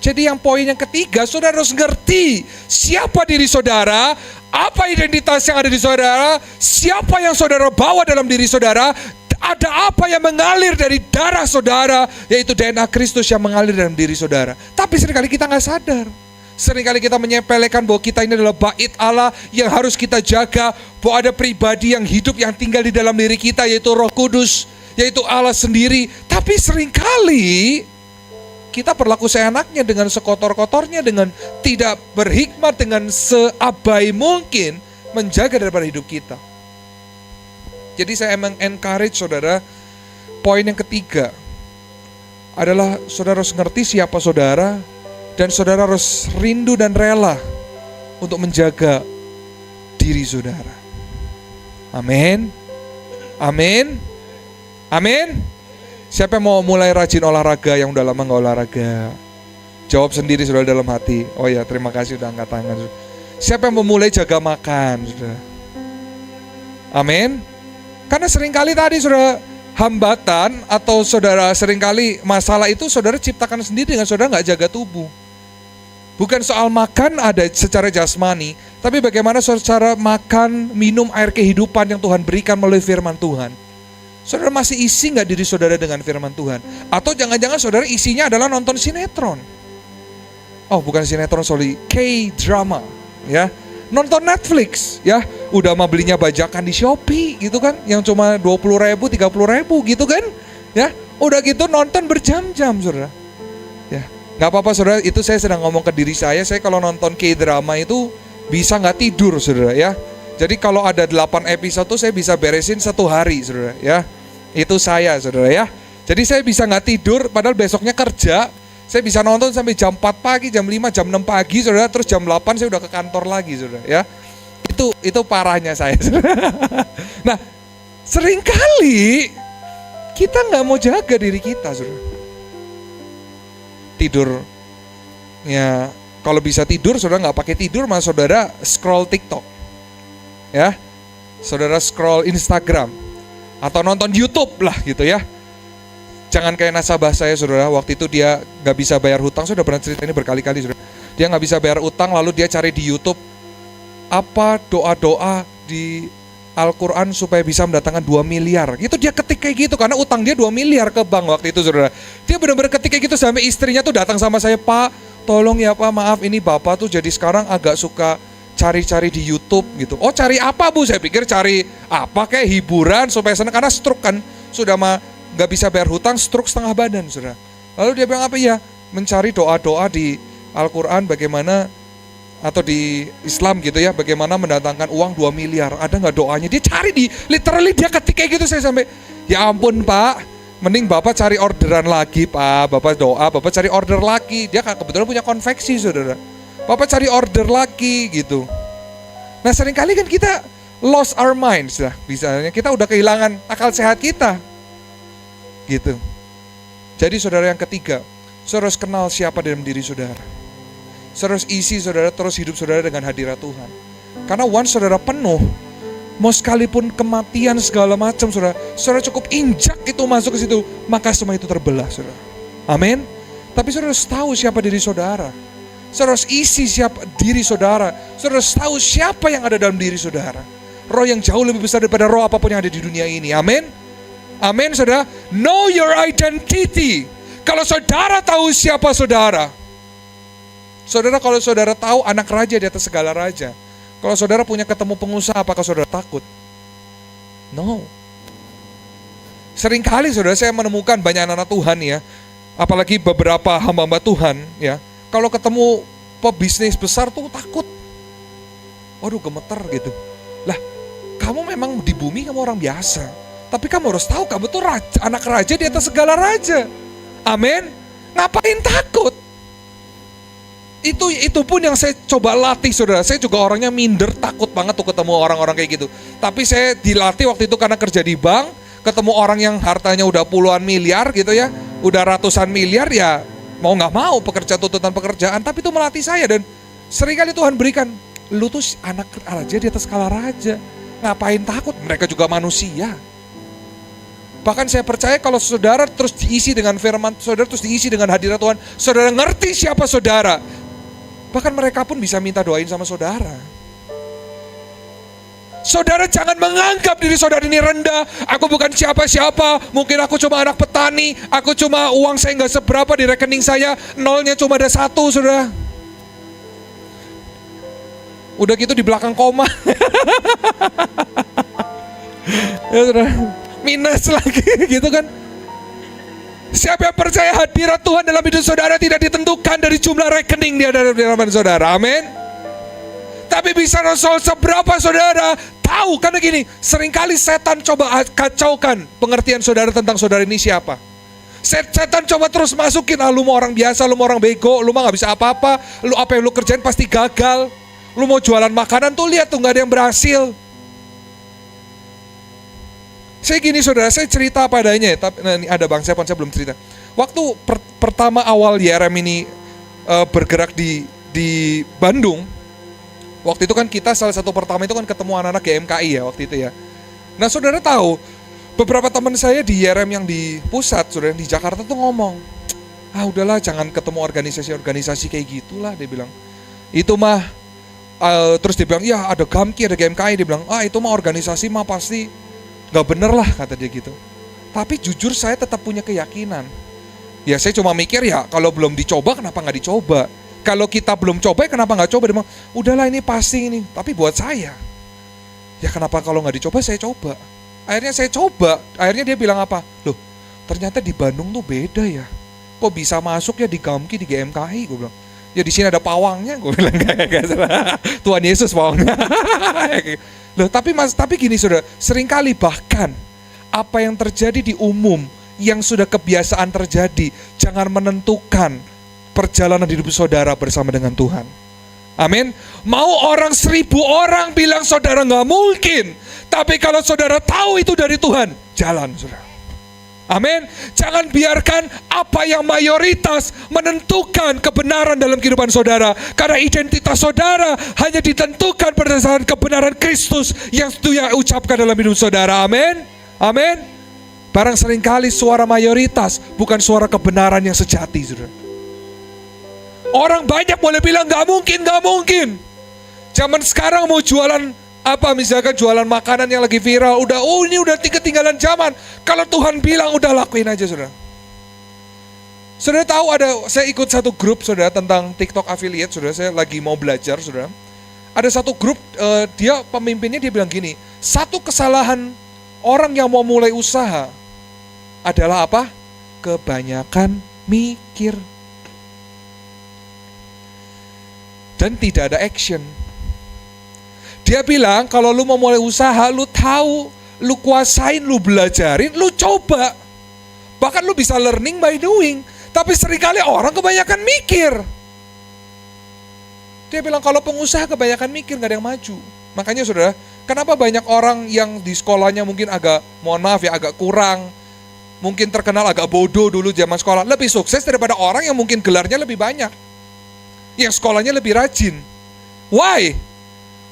Jadi yang poin yang ketiga, saudara harus ngerti siapa diri saudara, apa identitas yang ada di saudara, siapa yang saudara bawa dalam diri saudara, ada apa yang mengalir dari darah saudara, yaitu DNA Kristus yang mengalir dalam diri saudara. Tapi seringkali kita nggak sadar. Seringkali kita menyepelekan bahwa kita ini adalah bait Allah yang harus kita jaga, bahwa ada pribadi yang hidup yang tinggal di dalam diri kita, yaitu Roh Kudus, yaitu Allah sendiri. Tapi seringkali kita berlaku seenaknya, dengan sekotor-kotornya, dengan tidak berhikmat, dengan seabai mungkin menjaga daripada hidup kita. Jadi saya emang encourage saudara, poin yang ketiga adalah saudara harus ngerti siapa saudara, dan saudara harus rindu dan rela untuk menjaga diri saudara. Amin. Amin. Amin. Siapa yang mau mulai rajin olahraga yang udah lama gak olahraga? Jawab sendiri saudara dalam hati. Oh ya, terima kasih udah angkat tangan. Siapa yang mau mulai jaga makan? Saudara? Amin. Karena seringkali tadi saudara, hambatan atau saudara seringkali masalah itu saudara ciptakan sendiri dengan saudara gak jaga tubuh. Bukan soal makan ada secara jasmani, tapi bagaimana secara makan, minum air kehidupan yang Tuhan berikan melalui firman Tuhan. Saudara masih isi gak diri saudara dengan firman Tuhan? Atau jangan-jangan saudara isinya adalah nonton sinetron. Oh bukan sinetron, sorry, K-drama ya. Nonton Netflix ya. Udah mah belinya bajakan di Shopee gitu kan, yang cuma 20.000, 30.000 gitu kan ya. Udah gitu nonton berjam-jam saudara ya. Gak apa-apa saudara, itu saya sedang ngomong ke diri saya kalau nonton K-drama itu bisa gak tidur saudara ya. Jadi kalau ada 8 episode tuh saya bisa beresin 1 hari saudara ya. Itu saya saudara ya. Jadi saya bisa gak tidur padahal besoknya kerja. Saya bisa nonton sampai jam 4 pagi, jam 5, jam 6 pagi saudara. Terus jam 8 saya udah ke kantor lagi saudara ya. Itu parahnya saya saudara. Nah seringkali kita gak mau jaga diri kita saudara. Tidur ya, kalau bisa tidur saudara gak pakai tidur, malah saudara scroll TikTok ya. Saudara scroll Instagram atau nonton YouTube lah gitu ya. Jangan kayak nasabah saya saudara, waktu itu dia gak bisa bayar hutang. Saya udah pernah cerita ini berkali-kali saudara. Dia gak bisa bayar utang, lalu dia cari di YouTube apa doa-doa di Al-Quran supaya bisa mendatangkan 2 miliar. Itu dia ketik kayak gitu karena utang dia 2 miliar ke bank waktu itu saudara. Dia benar-benar ketik kayak gitu sampai istrinya tuh datang sama saya, "Pak, tolong ya Pak, maaf ini Bapak tuh jadi sekarang agak suka cari-cari di YouTube gitu." "Oh cari apa Bu?" Saya pikir cari apa kayak hiburan supaya senang, karena stroke kan, sudah mah gak bisa bayar hutang, stroke setengah badan saudara. Lalu dia bilang apa ya, mencari doa-doa di Al-Quran bagaimana, atau di Islam gitu ya, bagaimana mendatangkan uang 2 miliar. Ada gak doanya? Dia cari literally dia ketik kayak gitu. Saya sampai, ya ampun Pak, mending Bapak cari orderan lagi Pak. Bapak doa, Bapak cari order lagi. Dia kebetulan punya konveksi saudara. Bapak cari order lagi gitu. Nah seringkali kan kita lost our minds lah, misalnya kita udah kehilangan akal sehat kita gitu. Jadi saudara yang ketiga, saudara harus kenal siapa dalam diri saudara. Saudara harus isi saudara terus hidup saudara dengan hadirat Tuhan. Karena once saudara penuh, mau sekalipun kematian segala macam saudara cukup injak itu masuk ke situ, maka semua itu terbelah saudara. Amin. Tapi saudara harus tahu siapa diri saudara. Saudara harus isi siapa diri saudara. Saudara harus tahu siapa yang ada dalam diri saudara. Roh yang jauh lebih besar daripada roh apapun yang ada di dunia ini. Amin. Amin saudara. Know your identity. Kalau saudara tahu siapa saudara. Saudara, kalau saudara tahu anak raja di atas segala raja. Kalau saudara punya ketemu pengusaha, apakah saudara takut? No. Seringkali saudara saya menemukan banyak anak Tuhan ya, apalagi beberapa hamba-hamba Tuhan ya, kalau ketemu pebisnis besar tuh takut. Waduh gemeter gitu. Lah, kamu memang di bumi kamu orang biasa. Tapi kamu harus tahu kamu tuh raja, anak raja di atas segala raja. Amin. Ngapain takut? Itu pun yang saya coba latih saudara. Saya juga orangnya minder, takut banget tuh ketemu orang-orang kayak gitu. Tapi saya dilatih waktu itu karena kerja di bank, ketemu orang yang hartanya udah puluhan miliar gitu ya, udah ratusan miliar ya, mau gak mau tuntutan pekerjaan. Tapi itu melatih saya, dan seringkali Tuhan berikan, lu tuh anak raja di atas skala raja. Ngapain takut? Mereka juga manusia. Bahkan saya percaya kalau saudara terus diisi dengan firman, saudara terus diisi dengan hadirat Tuhan, saudara ngerti siapa saudara, bahkan mereka pun bisa minta doain sama saudara. Saudara jangan menganggap diri saudara ini rendah. Aku bukan siapa-siapa, mungkin aku cuma anak petani, aku cuma uang saya nggak seberapa di rekening saya, nolnya cuma ada 1, saudara. Udah gitu di belakang koma. Ya, saudara. Minus lagi gitu kan. Siapa yang percaya hadirat Tuhan dalam hidup saudara tidak ditentukan dari jumlah rekening dia ada di dalam saudara. Amin. Tapi bisa soal seberapa saudara tahu, karena gini, seringkali setan coba kacaukan pengertian saudara tentang saudara ini siapa. Setan coba terus masukin, lu mau orang biasa, lu mau orang bego, lu mah gak bisa apa-apa, lu apa yang lu kerjain pasti gagal. Lu mau jualan makanan tuh lihat tuh gak ada yang berhasil. Saya gini saudara, saya cerita apa adanya ya, tapi ini ada Bang Sepon, saya belum cerita. Waktu pertama awal YRM ini bergerak di Bandung, waktu itu kan kita salah satu pertama itu kan ketemu anak-anak GMKI ya waktu itu ya. Nah saudara tahu, beberapa teman saya di YRM yang di pusat, saudara yang di Jakarta tuh ngomong, udahlah jangan ketemu organisasi-organisasi kayak gitulah, dia bilang. Itu mah, terus dia bilang, ya ada GAMKI, ada GMKI, dia bilang, itu mah organisasi mah pasti gak bener lah, kata dia gitu. Tapi jujur saya tetap punya keyakinan. Ya saya cuma mikir ya, kalau belum dicoba kenapa gak dicoba. Kalau kita belum coba, kenapa gak coba? Dia bilang, udahlah ini pasti ini. Tapi buat saya, ya kenapa kalau gak dicoba saya coba. Akhirnya saya coba, akhirnya dia bilang apa? Loh, ternyata di Bandung tuh beda ya. Kok bisa masuk ya di GAMKI, di GMKI? Gue bilang, ya di sini ada pawangnya. Gue bilang, gak Tuhan Yesus pawangnya. Loh, tapi gini saudara, seringkali bahkan apa yang terjadi di umum, yang sudah kebiasaan terjadi, jangan menentukan perjalanan hidup saudara bersama dengan Tuhan. Amin. Mau orang 1000 orang bilang saudara gak mungkin, tapi kalau saudara tahu itu dari Tuhan, jalan saudara. Amin. Jangan biarkan apa yang mayoritas menentukan kebenaran dalam kehidupan saudara. Karena identitas saudara hanya ditentukan berdasarkan kebenaran Kristus yang dia ucapkan dalam hidup saudara. Amin. Amin. Barang seringkali suara mayoritas bukan suara kebenaran yang sejati, saudara. Orang banyak boleh bilang gak mungkin, gak mungkin. Zaman sekarang mau jualan misalkan jualan makanan yang lagi viral, ini udah ketinggalan zaman. Kalau Tuhan bilang udah lakuin aja, saudara. Saudara tahu saya ikut satu grup, saudara, tentang TikTok affiliate, saudara. Saya lagi mau belajar, saudara. Ada satu grup, dia pemimpinnya dia bilang gini, satu kesalahan orang yang mau mulai usaha adalah apa? Kebanyakan mikir dan tidak ada action. Dia bilang kalau lu mau mulai usaha, lu tahu, lu kuasain, lu belajarin, lu coba. Bahkan lu bisa learning by doing. Tapi seringkali orang kebanyakan mikir. Dia bilang kalau pengusaha kebanyakan mikir gak ada yang maju. Makanya saudara, kenapa banyak orang yang di sekolahnya mungkin agak, mohon maaf ya, agak kurang, mungkin terkenal agak bodoh dulu zaman sekolah, lebih sukses daripada orang yang mungkin gelarnya lebih banyak, yang sekolahnya lebih rajin. Why?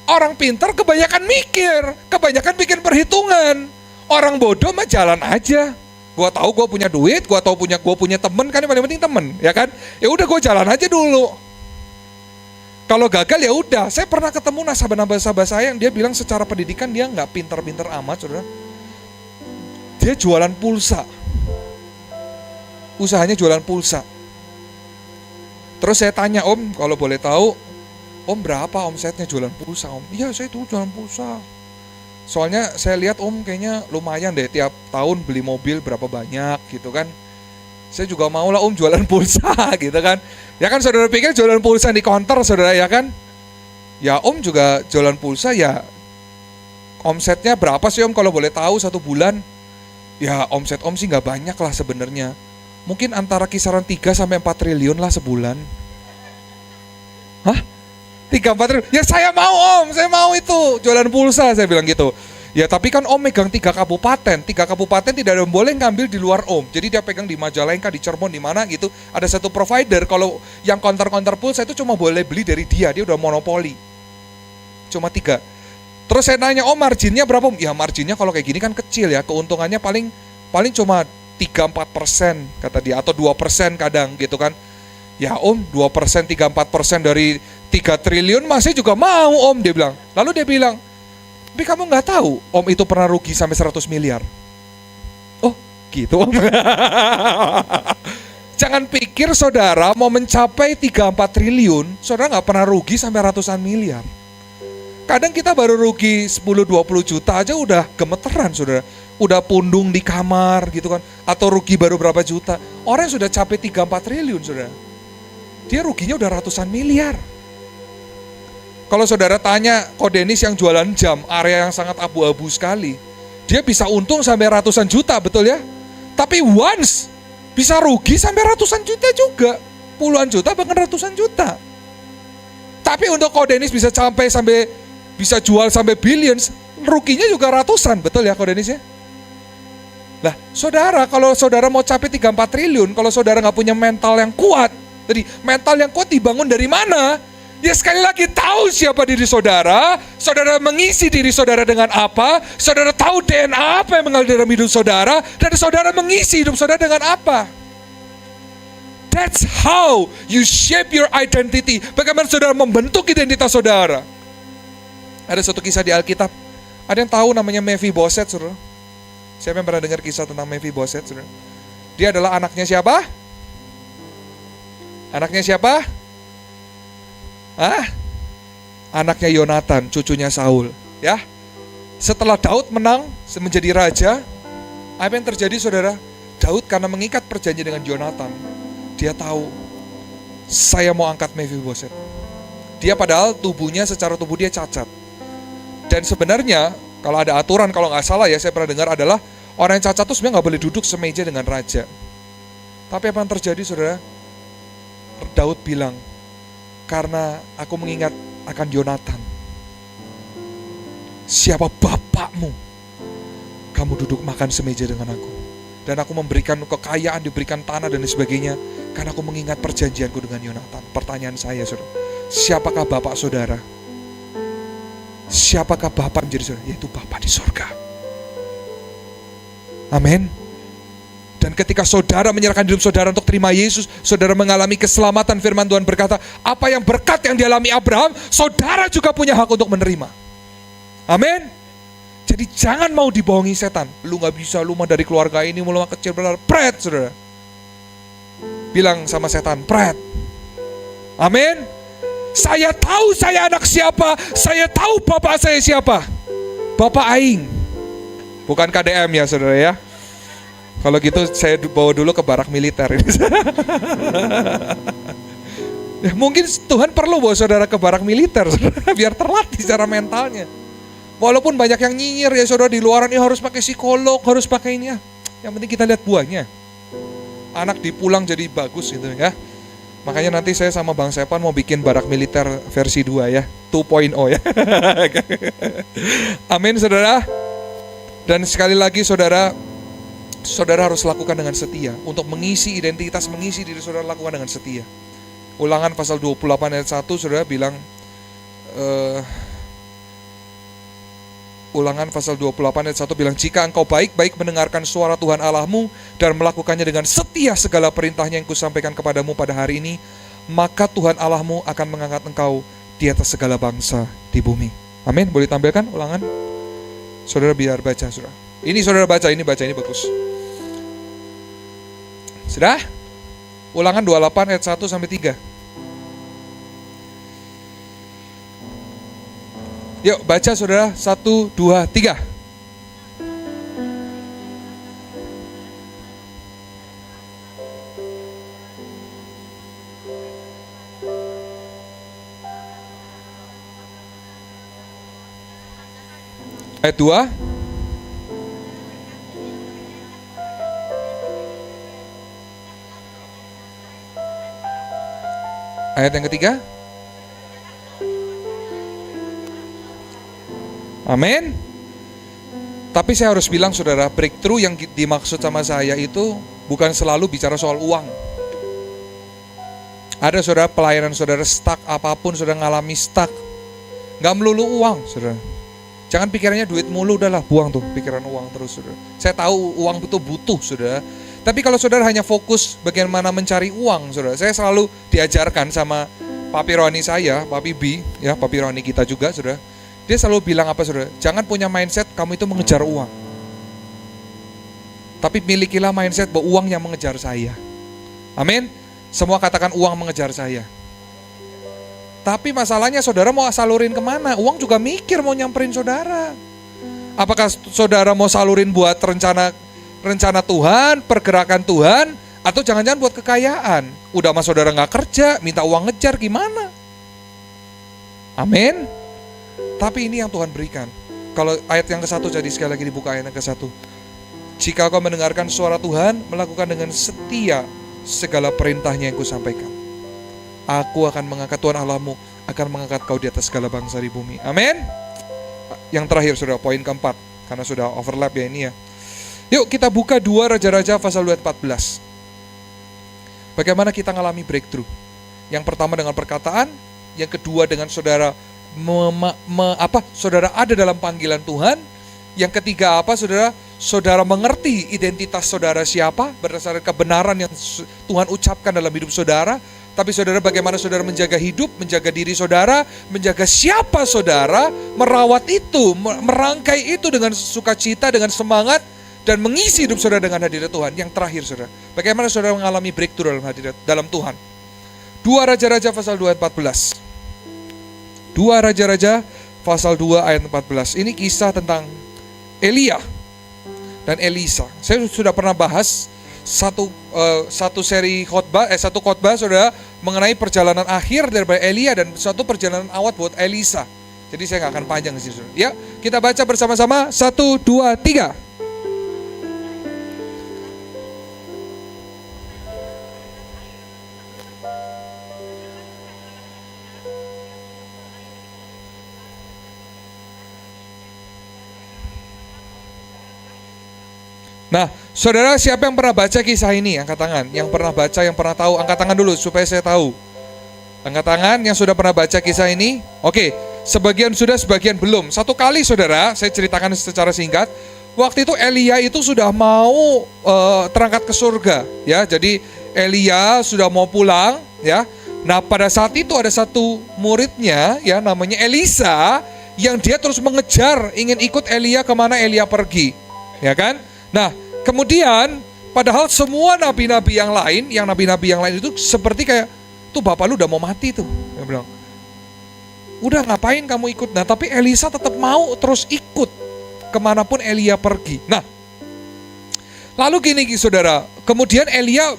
Orang pintar kebanyakan mikir, kebanyakan bikin perhitungan. Orang bodoh mah jalan aja. Gua tahu gua punya duit, gua punya temen, kan yang paling penting temen, ya kan? Ya udah gua jalan aja dulu. Kalau gagal ya udah. Saya pernah ketemu nasabah saya yang dia bilang secara pendidikan dia nggak pintar-pintar amat, saudara. Dia jualan pulsa. Usahanya jualan pulsa. Terus saya tanya, Om, kalau boleh tahu, Om berapa omsetnya jualan pulsa, Om? Iya, saya tuh jualan pulsa. Soalnya saya lihat Om kayaknya lumayan deh, tiap tahun beli mobil berapa banyak gitu kan. Saya juga mau lah Om jualan pulsa gitu kan. Ya kan saudara pikir jualan pulsa di counter, saudara, ya kan? Ya Om juga jualan pulsa ya. Omsetnya berapa sih Om kalau boleh tahu satu bulan? Ya omset Om sih gak banyak lah sebenarnya. Mungkin antara kisaran 3 sampai 4 triliun lah sebulan. Hah? 3-4 triliun? Ya saya mau Om, saya mau itu jualan pulsa, saya bilang gitu. Ya tapi kan Om megang 3 kabupaten tidak ada yang boleh ngambil di luar Om. Jadi dia pegang di Majalengka, di Cirebon, di mana gitu. Ada satu provider, kalau yang counter-counter pulsa itu cuma boleh beli dari dia udah monopoli. Cuma 3. Terus saya nanya, Om marginnya berapa Om? Ya marginnya kalau kayak gini kan kecil ya, keuntungannya paling paling cuma 3-4% kata dia, atau 2% kadang gitu kan. Ya om, 2%, 3-4% dari 3 triliun masih juga mau om, dia bilang. Lalu dia bilang, tapi kamu nggak tahu om itu pernah rugi sampai 100 miliar. Oh gitu om. Jangan pikir saudara mau mencapai 3-4 triliun, saudara nggak pernah rugi sampai ratusan miliar. Kadang kita baru rugi 10-20 juta aja udah gemeteran saudara. Udah pundung di kamar gitu kan. Atau rugi baru berapa juta. Orang yang sudah capai 3-4 triliun saudara, dia ruginya udah ratusan miliar. Kalau saudara tanya Ko Denis yang jualan jam, area yang sangat abu-abu sekali, dia bisa untung sampai ratusan juta, betul ya? Tapi once bisa rugi sampai ratusan juta juga. Puluhan juta bahkan ratusan juta. Tapi untuk Ko Denis bisa bisa jual sampai billions, ruginya juga ratusan, betul ya Ko Denis ya? Lah saudara, kalau saudara mau capai 3-4 triliun, kalau saudara nggak punya mental yang kuat, jadi mental yang kuat dibangun dari mana? Ya sekali lagi, tahu siapa diri saudara, saudara mengisi diri saudara dengan apa, saudara tahu DNA apa yang mengalir dalam hidup saudara, dan saudara mengisi hidup saudara dengan apa. That's how you shape your identity. Bagaimana saudara membentuk identitas saudara. Ada satu kisah di Alkitab, ada yang tahu namanya Mephiboset, saudara? Siapa yang pernah dengar kisah tentang Mephiboset, saudara? Dia adalah anaknya siapa? Anaknya siapa? Anaknya Yonatan, cucunya Saul, ya. Setelah Daud menang menjadi raja, apa yang terjadi saudara? Daud karena mengikat perjanjian dengan Yonatan, dia tahu saya mau angkat Mephiboset. Dia padahal secara tubuh dia cacat. Dan sebenarnya kalau ada aturan, kalau nggak salah ya saya pernah dengar adalah orang yang cacat itu sebenarnya nggak boleh duduk semeja dengan raja. Tapi apa yang terjadi saudara? Daud bilang, karena aku mengingat akan Yonatan, siapa bapakmu, kamu duduk makan semeja dengan aku. Dan aku memberikan kekayaan, diberikan tanah dan sebagainya, karena aku mengingat perjanjianku dengan Yonatan. Pertanyaan saya saudara, siapakah bapak saudara? Siapakah bapak menjadi saudara? Yaitu Bapa di surga. Amin. Dan ketika saudara menyerahkan hidup saudara untuk terima Yesus, saudara mengalami keselamatan. Firman Tuhan berkata, apa yang berkat yang dialami Abraham, saudara juga punya hak untuk menerima. Amin. Jadi jangan mau dibohongi setan. Lu gak bisa, lu mah dari keluarga ini, lu mah kecil besar. Pret saudara. Bilang sama setan, pret. Amin. Saya tahu saya anak siapa, saya tahu bapak saya siapa. Bapak Aing. Bukan KDM ya saudara ya. Kalau gitu saya bawa dulu ke barak militer ini. Ya, mungkin Tuhan perlu bawa saudara ke barak militer saudara, biar terlatih secara mentalnya. Walaupun banyak yang nyinyir ya saudara di luaran, ini harus pakai psikolog, harus pakai ini ya. Yang penting kita lihat buahnya. Anak dipulang jadi bagus gitu ya. Makanya nanti saya sama Bang Sepan mau bikin barak militer versi 2 ya, 2.0 ya. Amin saudara. Dan sekali lagi saudara harus lakukan dengan setia. Untuk mengisi identitas, mengisi diri saudara, lakukan dengan setia. Ulangan pasal 28 ayat 1 saudara bilang, Ulangan pasal 28 ayat 1 bilang, jika engkau baik-baik mendengarkan suara Tuhan Allahmu dan melakukannya dengan setia segala perintahnya yang kusampaikan kepadamu pada hari ini, maka Tuhan Allahmu akan mengangkat engkau di atas segala bangsa di bumi. Amin. Boleh tampilkan ulangan? Saudara biar baca saudara. Ini saudara baca, ini bagus. Sudah? Ulangan 28 ayat 1 sampai 3. Yuk baca saudara, 1, 2, 3. Ayat 2. Ayat yang ketiga. Amin. Tapi saya harus bilang saudara, breakthrough yang dimaksud sama saya itu bukan selalu bicara soal uang. Ada saudara pelayanan saudara stuck, apapun saudara ngalami stuck, gak melulu uang saudara. Jangan pikirannya duit mulu, udahlah buang tuh pikiran uang terus, saudara. Saya tahu uang itu butuh, saudara. Tapi kalau saudara hanya fokus bagaimana mencari uang, saudara. Saya selalu diajarkan sama Papi Roni saya, Papi B, ya Papi Roni kita juga, saudara. Dia selalu bilang apa, saudara? Jangan punya mindset kamu itu mengejar uang. Tapi milikilah mindset bahwa uang yang mengejar saya. Amin. Semua katakan uang mengejar saya. Tapi masalahnya saudara mau salurin kemana? Uang juga mikir mau nyamperin saudara. Apakah saudara mau salurin buat rencana Tuhan, pergerakan Tuhan, atau jangan-jangan buat kekayaan? Udah mas saudara gak kerja, minta uang ngejar gimana? Amin. Tapi ini yang Tuhan berikan. Kalau ayat yang ke-1, jadi sekali lagi dibuka ayat yang ke-1. Jika kau mendengarkan suara Tuhan, melakukan dengan setia segala perintahnya yang kusampaikan, aku akan mengangkat, Tuhan Allahmu akan mengangkat kau di atas segala bangsa di bumi. Amin. Yang terakhir sudah poin keempat, karena sudah overlap ya ini ya. Yuk kita buka 2 Raja-Raja pasal 2 ayat 14. Bagaimana kita ngalami breakthrough? Yang pertama dengan perkataan, yang kedua dengan saudara saudara ada dalam panggilan Tuhan. Yang ketiga apa, saudara? Saudara mengerti identitas saudara siapa berdasarkan kebenaran yang Tuhan ucapkan dalam hidup saudara. Tapi saudara, bagaimana saudara menjaga hidup, menjaga diri saudara, menjaga siapa saudara, merawat itu, merangkai itu dengan sukacita, dengan semangat, dan mengisi hidup saudara dengan hadirat Tuhan. Yang terakhir saudara, bagaimana saudara mengalami breakthrough dalam hadirat, dalam Tuhan. 2 Raja-Raja pasal 2 ayat 14. 2 Raja-Raja pasal 2 ayat 14. Ini kisah tentang Elia dan Elisa. Saya sudah pernah bahas satu seri khotbah, satu khotbah saudara, mengenai perjalanan akhir daripada Elia dan satu perjalanan awal buat Elisa. Jadi saya nggak akan panjang di sini, saudara. Ya, kita baca bersama-sama. 1, 2, 3. Nah, saudara, siapa yang pernah baca kisah ini? Angkat tangan. Yang pernah baca, yang pernah tahu, angkat tangan dulu supaya saya tahu. Angkat tangan yang sudah pernah baca kisah ini. Oke, sebagian sudah, sebagian belum. Satu kali saudara, saya ceritakan secara singkat. Waktu itu Elia itu sudah mau terangkat ke surga, ya. Jadi Elia sudah mau pulang, ya. Nah, pada saat itu ada satu muridnya, ya, namanya Elisa, yang dia terus mengejar, ingin ikut Elia kemana Elia pergi, ya kan? Nah, kemudian padahal semua nabi-nabi yang lain itu seperti kayak, tuh bapak lu udah mau mati tuh. Dia bilang, udah ngapain kamu ikut? Nah, tapi Elisa tetap mau terus ikut kemanapun Elia pergi. Nah, lalu gini saudara, kemudian Elia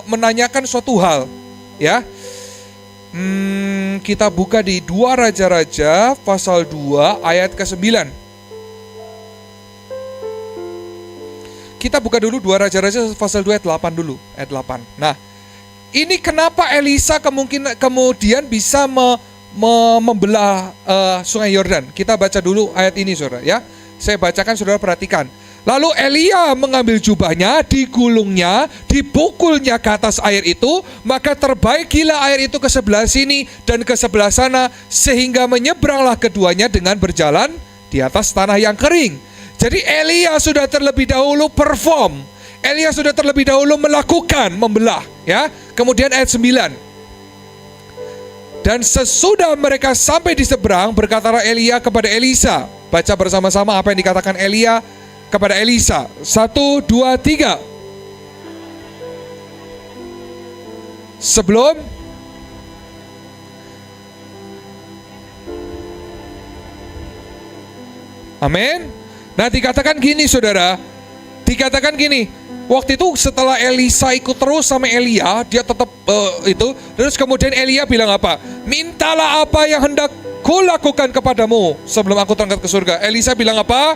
menanyakan suatu hal, ya. Kita buka di 2 Raja-Raja pasal 2 ayat ke-9. Kita buka dulu 2 Raja-Raja pasal 2 ayat 8 dulu, ayat 8. Nah, ini kenapa Elisa kemudian bisa membelah sungai Yordan. Kita baca dulu ayat ini saudara, ya. Saya bacakan, saudara perhatikan. Lalu Elia mengambil jubahnya, digulungnya, dipukulnya ke atas air itu, maka terbaikilah air itu ke sebelah sini dan ke sebelah sana, sehingga menyeberanglah keduanya dengan berjalan di atas tanah yang kering. Jadi Elia sudah terlebih dahulu perform. Elia sudah terlebih dahulu melakukan, membelah, ya. Kemudian ayat 9. Dan sesudah mereka sampai di seberang, berkatalah Elia kepada Elisa. Baca bersama-sama apa yang dikatakan Elia kepada Elisa. 1, 2, 3. Sebelum Amin. Nah, dikatakan gini saudara, dikatakan gini, waktu itu setelah Elisa ikut terus sama Elia, dia tetap itu, terus kemudian Elia bilang apa? Mintalah apa yang hendak kulakukan kepadamu sebelum aku terangkat ke surga. Elisa bilang apa?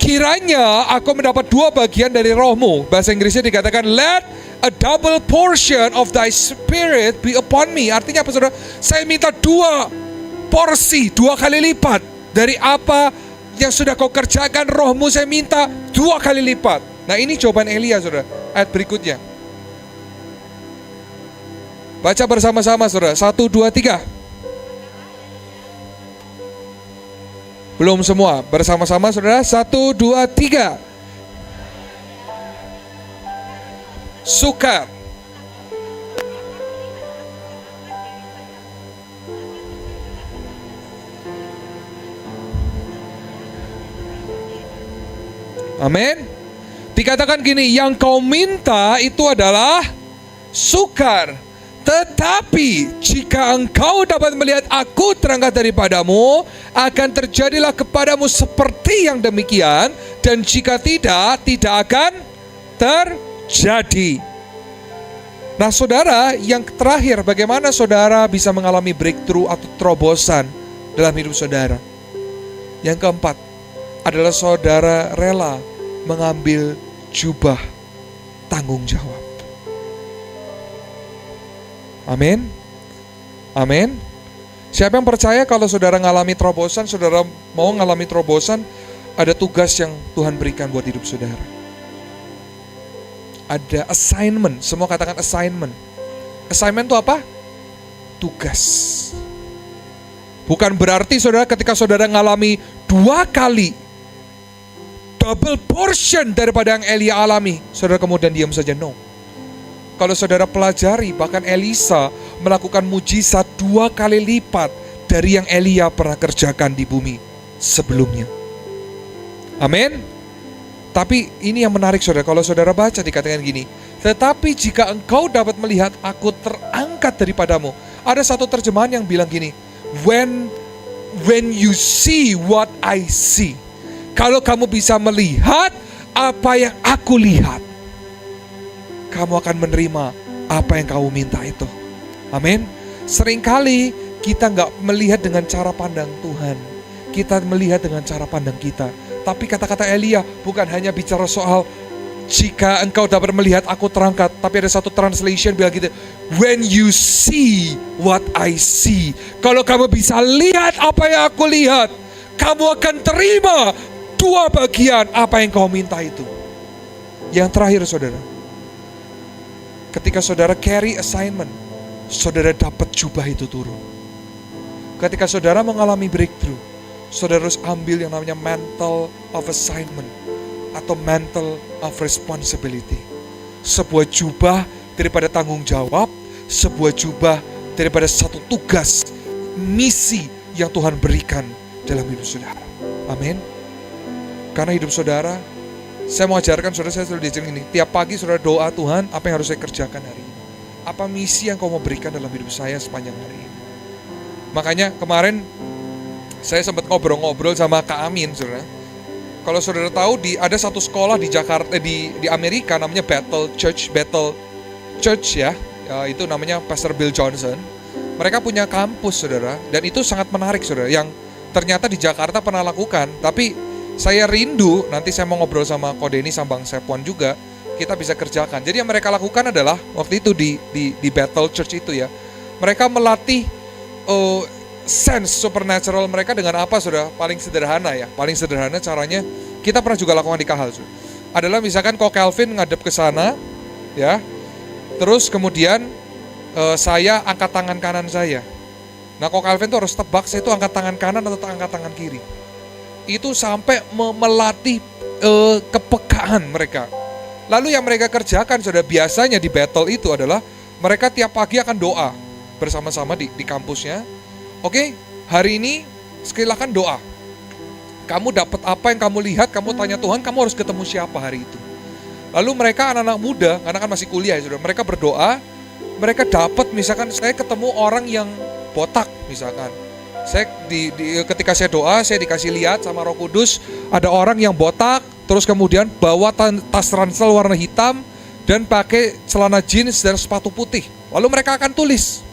Kiranya aku mendapat 2 bagian dari rohmu. Bahasa Inggrisnya dikatakan, let a double portion of thy spirit be upon me. Artinya apa saudara? Saya minta 2 porsi, 2 kali lipat dari apa yang sudah kau kerjakan, rohmu saya minta 2 kali lipat. Nah, ini jawaban Elia saudara. Ayat berikutnya. Baca bersama-sama saudara. 1, 2, 3. Belum semua. Bersama-sama saudara. 1, 2, 3. Sukar. Amin. Dikatakan gini, yang kau minta itu adalah sukar. Tetapi jika engkau dapat melihat aku terangkat daripadamu, akan terjadilah kepadamu seperti yang demikian. Dan jika tidak, tidak akan terjadi. Nah saudara, yang terakhir, bagaimana saudara bisa mengalami breakthrough atau terobosan dalam hidup saudara? Yang keempat adalah saudara rela mengambil jubah tanggung jawab. Amin. Amin. Siapa yang percaya kalau saudara mengalami terobosan, saudara mau mengalami terobosan, ada tugas yang Tuhan berikan buat hidup saudara. Ada assignment, semua katakan assignment. Assignment itu apa? Tugas. Bukan berarti saudara ketika saudara mengalami 2 kali double portion daripada yang Elia alami, saudara kemudian diam saja, no. Kalau saudara pelajari, bahkan Elisa melakukan mujizat 2 kali lipat dari yang Elia pernah kerjakan di bumi sebelumnya. Amin. Tapi ini yang menarik saudara, kalau saudara baca dikatakan gini, tetapi jika engkau dapat melihat aku terangkat daripadamu. Ada satu terjemahan yang bilang gini, when you see what I see. Kalau kamu bisa melihat apa yang aku lihat, kamu akan menerima apa yang kamu minta itu. Amin. Seringkali kita nggak melihat dengan cara pandang Tuhan. Kita melihat dengan cara pandang kita. Tapi kata-kata Elia bukan hanya bicara soal jika engkau dapat melihat aku terangkat. Tapi ada satu translation bilang gitu, when you see what I see. Kalau kamu bisa lihat apa yang aku lihat, kamu akan terima 2 bagian apa yang kau minta itu. Yang terakhir saudara, ketika saudara carry assignment, saudara dapat jubah itu turun. Ketika saudara mengalami breakthrough, saudara harus ambil yang namanya mantle of assignment atau mantle of responsibility. Sebuah jubah daripada tanggung jawab, sebuah jubah daripada satu tugas, misi yang Tuhan berikan dalam hidup saudara. Amin. Karena hidup saudara, saya mau ajarkan saudara, saya selalu diajarin ini. Tiap pagi saudara doa, Tuhan, apa yang harus saya kerjakan hari ini? Apa misi yang kau mau berikan dalam hidup saya sepanjang hari ini? Makanya kemarin saya sempat ngobrol-ngobrol sama Kak Amin, saudara. Kalau saudara tahu, ada satu sekolah di Jakarta, di Amerika namanya Bethel Church ya. Itu namanya Pastor Bill Johnson. Mereka punya kampus, saudara, dan itu sangat menarik, saudara. Yang ternyata di Jakarta pernah lakukan, tapi saya rindu, nanti saya mau ngobrol sama Ko Denny sama Bang Sepon juga, kita bisa kerjakan. Jadi yang mereka lakukan adalah, waktu itu di Bethel Church itu ya, mereka melatih sense supernatural mereka dengan apa saudara? Paling sederhana ya, paling sederhana caranya, kita pernah juga lakukan di Kahal saudara. Adalah misalkan Ko Kelvin ngadep ke sana, ya, terus kemudian saya angkat tangan kanan saya. Nah Ko Kelvin tuh harus tebak, saya itu angkat tangan kanan atau angkat tangan kiri. Itu sampai melatih kepekaan mereka. Lalu yang mereka kerjakan saudara, biasanya di Bethel itu adalah mereka tiap pagi akan doa bersama-sama di kampusnya. Oke, hari ini silakan doa. Kamu dapat apa yang kamu lihat, kamu tanya Tuhan, kamu harus ketemu siapa hari itu. Lalu mereka anak-anak muda, karena kan masih kuliah ya saudara, mereka berdoa, mereka dapat misalkan saya ketemu orang yang botak misalkan. Saya ketika saya doa, saya dikasih lihat sama Roh Kudus, ada orang yang botak, terus kemudian bawa tas ransel warna hitam dan pakai celana jeans dan sepatu putih. Lalu mereka akan tulis.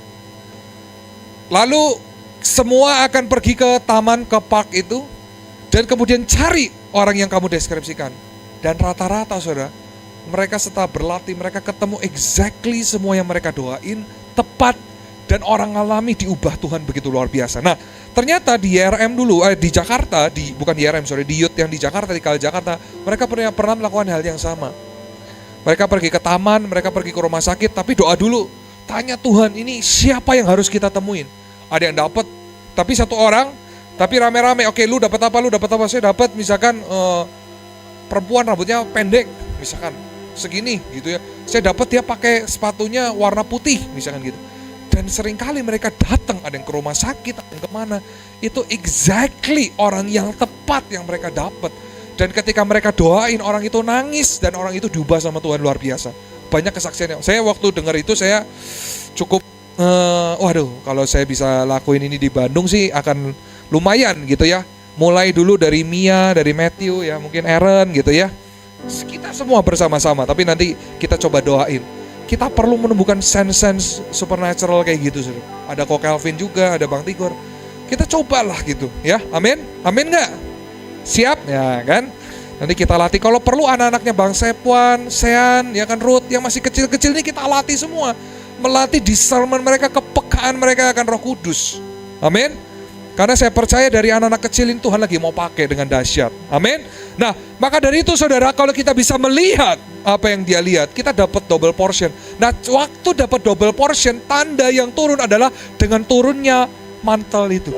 Lalu semua akan pergi ke taman, ke park itu, dan kemudian cari orang yang kamu deskripsikan. Dan rata-rata saudara, mereka setelah berlatih, mereka ketemu exactly semua yang mereka doain, tepat. Dan orang alami diubah Tuhan begitu luar biasa. Nah, ternyata di YRM dulu, di Jakarta, bukan di YRM, di Youth yang di Jakarta, di Kal Jakarta, mereka pernah melakukan hal yang sama. Mereka pergi ke taman, mereka pergi ke rumah sakit, tapi doa dulu. Tanya Tuhan, ini siapa yang harus kita temuin? Ada yang dapat, tapi satu orang Tapi rame-rame, oke lu dapat apa, saya dapat misalkan perempuan rambutnya pendek, misalkan segini gitu ya. Saya dapat dia pakai sepatunya warna putih, misalkan gitu. Dan seringkali mereka datang, ada yang ke rumah sakit, ada yang kemana. Itu exactly orang yang tepat yang mereka dapat. Dan ketika mereka doain, orang itu nangis dan orang itu diubah sama Tuhan luar biasa. Banyak kesaksiannya. Saya waktu dengar itu saya cukup, waduh, kalau saya bisa lakuin ini di Bandung sih akan lumayan gitu ya. Mulai dulu dari Mia, dari Matthew ya, mungkin Aaron gitu ya. Kita semua bersama-sama, tapi nanti kita coba doain. Kita perlu menumbuhkan sense-sense supernatural kayak gitu. Ada Ko Kelvin juga, ada Bang Tigor. Kita cobalah gitu ya, amin? Amin gak? Siap? Ya kan? Nanti kita latih, kalau perlu anak-anaknya Bang Sepwan, Sean, ya kan Ruth, yang masih kecil-kecil ini kita latih semua. Melatih discernment mereka, kepekaan mereka akan Roh Kudus. Amin? Karena saya percaya dari anak-anak kecil ini Tuhan lagi mau pakai dengan dahsyat. Amin? Nah, maka dari itu saudara, kalau kita bisa melihat apa yang dia lihat, kita dapat double portion. Nah, waktu dapat double portion, tanda yang turun adalah dengan turunnya mantel itu.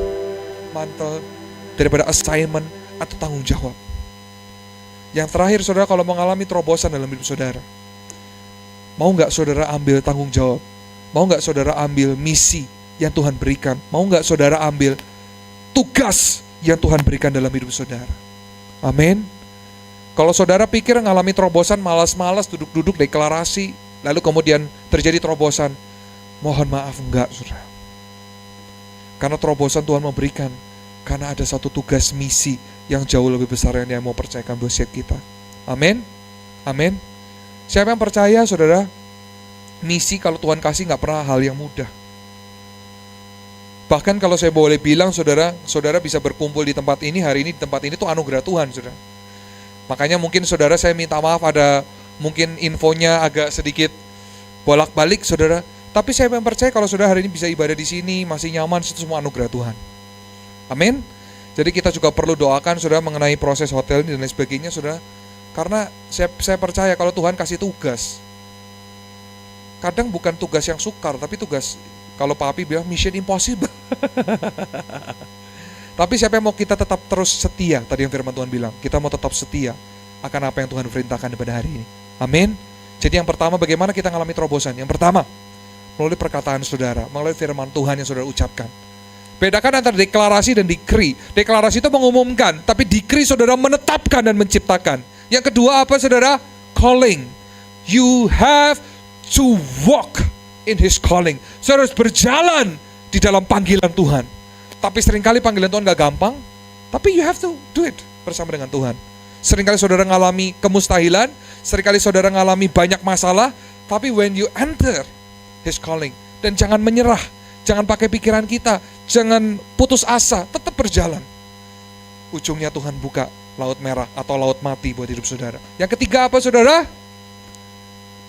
Mantel daripada assignment atau tanggung jawab. Yang terakhir saudara, kalau mengalami terobosan dalam hidup saudara, mau gak saudara ambil tanggung jawab? Mau gak saudara ambil misi yang Tuhan berikan? Mau gak saudara ambil tugas yang Tuhan berikan dalam hidup saudara? Amin. Kalau saudara pikir mengalami terobosan, malas-malas, duduk-duduk, deklarasi, lalu kemudian terjadi terobosan, mohon maaf, enggak saudara. Karena terobosan Tuhan memberikan, karena ada satu tugas misi yang jauh lebih besar yang dia mau percayakan buat setiap kita. Amin. Amin. Siapa yang percaya saudara, misi kalau Tuhan kasih gak pernah hal yang mudah. Bahkan kalau saya boleh bilang saudara, saudara bisa berkumpul di tempat ini hari ini, di tempat ini tuh anugerah Tuhan saudara. Makanya mungkin saudara, saya minta maaf ada mungkin infonya agak sedikit bolak-balik saudara. Tapi saya memang percaya kalau saudara hari ini bisa ibadah di sini, masih nyaman, itu semua anugerah Tuhan. Amin. Jadi kita juga perlu doakan saudara mengenai proses hotel ini dan lain sebagainya saudara. Karena saya percaya kalau Tuhan kasih tugas, kadang bukan tugas yang sukar, tapi tugas, kalau Papi bilang mission impossible. Tapi siapa yang mau kita tetap terus setia, tadi yang firman Tuhan bilang, kita mau tetap setia akan apa yang Tuhan perintahkan pada hari ini. Amin. Jadi yang pertama, bagaimana kita mengalami terobosan? Yang pertama, melalui perkataan saudara, melalui firman Tuhan yang saudara ucapkan. Bedakan antara deklarasi dan decree. Deklarasi itu mengumumkan, tapi decree saudara menetapkan dan menciptakan. Yang kedua apa saudara? Calling. You have to walk in His calling. Saudara harus berjalan di dalam panggilan Tuhan. Tapi seringkali panggilan Tuhan gak gampang, tapi you have to do it bersama dengan Tuhan. Seringkali saudara mengalami kemustahilan, seringkali saudara mengalami banyak masalah, tapi when you enter His calling, dan jangan menyerah, jangan pakai pikiran kita, jangan putus asa, tetap berjalan. Ujungnya Tuhan buka laut merah atau laut mati buat hidup saudara. Yang ketiga apa saudara?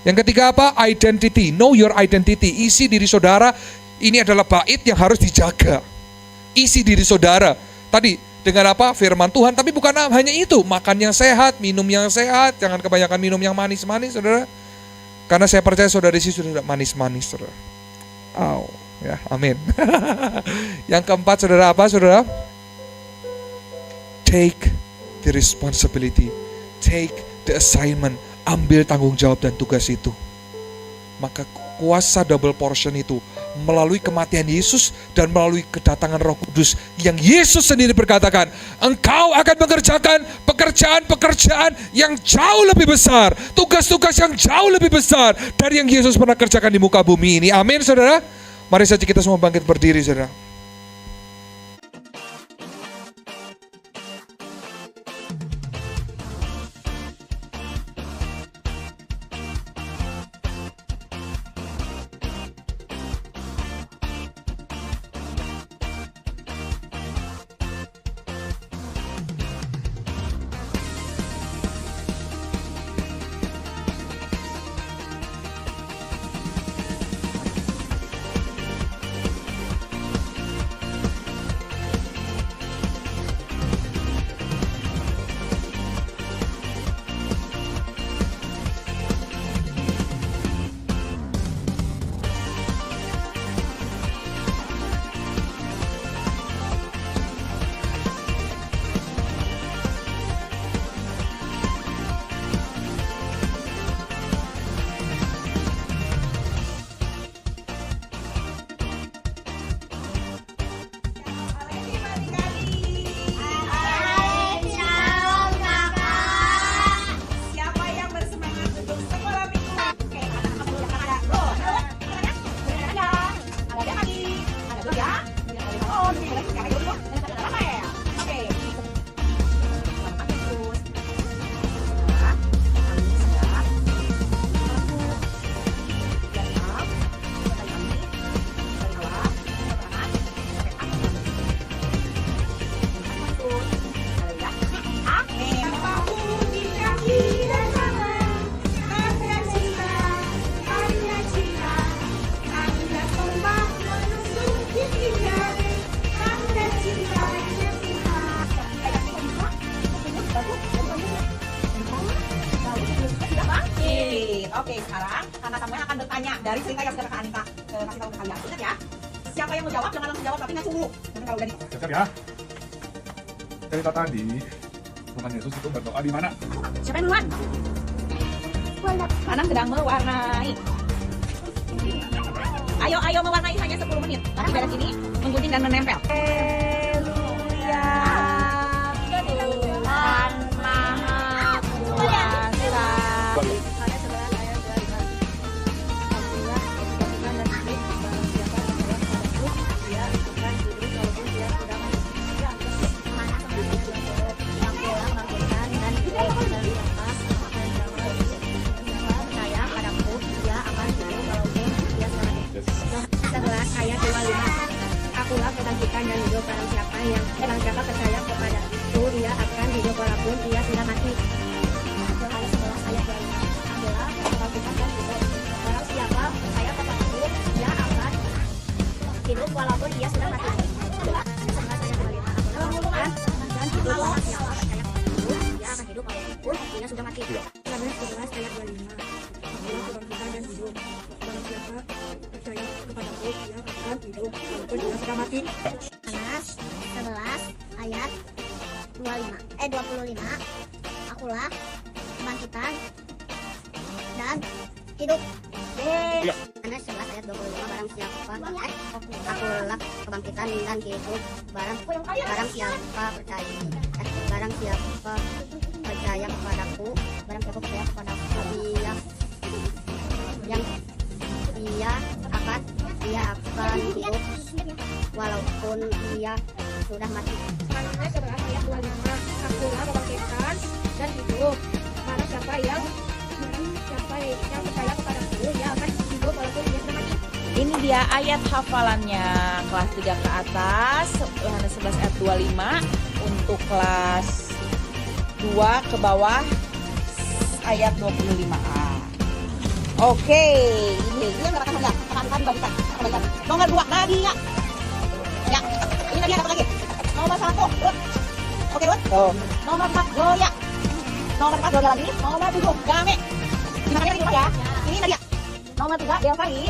Yang ketiga apa? Identity. Know your identity. Isi diri saudara, ini adalah bait yang harus dijaga. Isi diri saudara. Tadi dengan apa? Firman Tuhan. Tapi bukan hanya itu. Makan yang sehat, minum yang sehat. Jangan kebanyakan minum yang manis-manis saudara. Karena saya percaya saudara di sini sudah manis-manis saudara. Ya, amin. Yang keempat saudara apa saudara? Take the responsibility. Take the assignment. Ambil tanggung jawab dan tugas itu. Maka kuasa double portion itu melalui kematian Yesus dan melalui kedatangan Roh Kudus yang Yesus sendiri berkatakan, engkau akan mengerjakan pekerjaan-pekerjaan yang jauh lebih besar, tugas-tugas yang jauh lebih besar dari yang Yesus pernah kerjakan di muka bumi ini. Amin saudara. Mari saja kita semua bangkit berdiri saudara. sudah Kak Anita kasih tahu ke kalian. Ingat ya, siapa yang mau jawab jangan langsung jawab tapi nggak sungguh. Kalau udah Siap ya. Cerita tadi, Tuhan Yesus itu berdoa di mana? siapa yang duluan? Anang sedang mewarnai. Ayo mewarnai hanya 10 menit. Tapi dari sini menggunting dan menempel. Haleluya. Tuhan Maha Kuasa. Ayat 25. Akulah kebangkitan dan hidup, barang siapa percaya kepadaku, dia akan hidup walaupun ia sudah mati. Yohanes 11 ayat 25. Akulah kebangkitan dan hidup, barang siapa percaya kepadaku, dia akan hidup walaupun ia sudah mati. Yohanes 11 ayat 25. Akulah dan hidup, barang siapa percaya kepadaku, dia akan hidup walaupun ia sudah mati. Yohanes 11 ayat 25. Akulah kebangkitan dan hidup, barang siapa percaya kepadaku, dia akan hidup walaupun ia sudah mati. Yohanes 11 ayat 25. Akulah kebangkitan dan hidup. Yohanes 11 ayat 25. Barang siapa akulah kebangkitan dan hidup, barang siapa percaya kepadaku, dia akan hidup walaupun ia sudah mati. Yohanes 11 ayat 25. Akulah kebangkitan dan hidup. Barang siapa yang percaya kepadaku, dia akan hidup walaupun ia sudah mati. Ini dia ayat hafalannya kelas 3 ke atas, Yohanes 11 ayat 25. Untuk kelas 2 ke bawah ayat 25a. Oke, ini dia katakan enggak? Katakan bagikan. Nomor 2 Nadia. Ya, ini Nadia dapat lagi. Nomor 1 Ruth. Oke Ruth. Nomor 4 Gloria. Nomor 4 Gloria lagi. Nomor 7 Game. Terima kasih ya. Ini Nadia. Nomor 3 Delvari.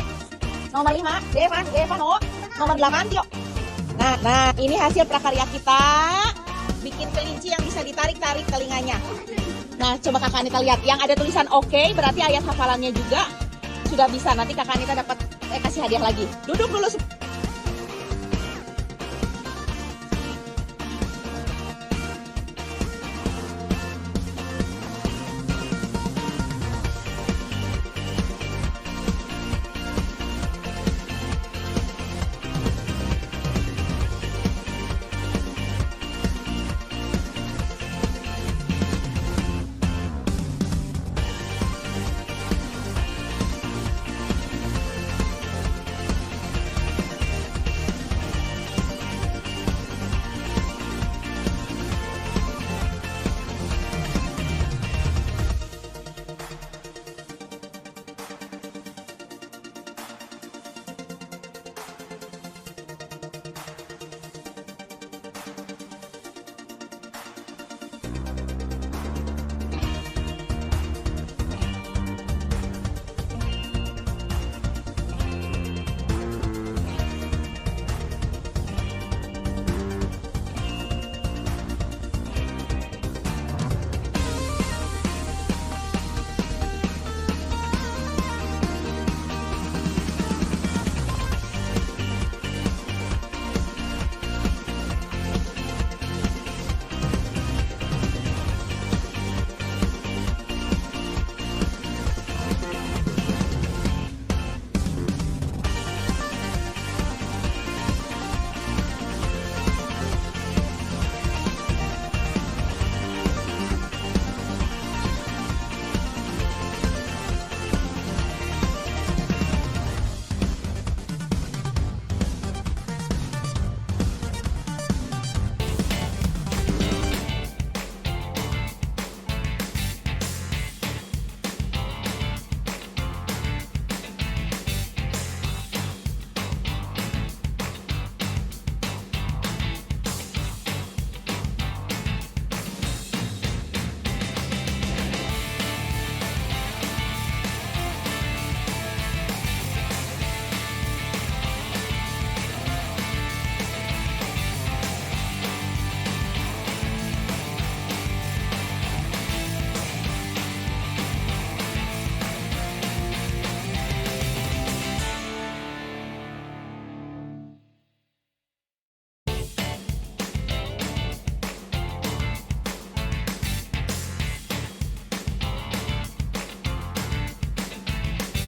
Nomor 5 Devano. Nomor 8 Tio. Nah, ini hasil prakarya kita. Bikin kelinci yang bisa ditarik-tarik telinganya. Nah, coba Kakak Anita lihat. Yang ada tulisan oke, berarti ayat hafalannya juga sudah bisa. Nanti Kakak Anita dapat kasih hadiah lagi. Duduk dulu.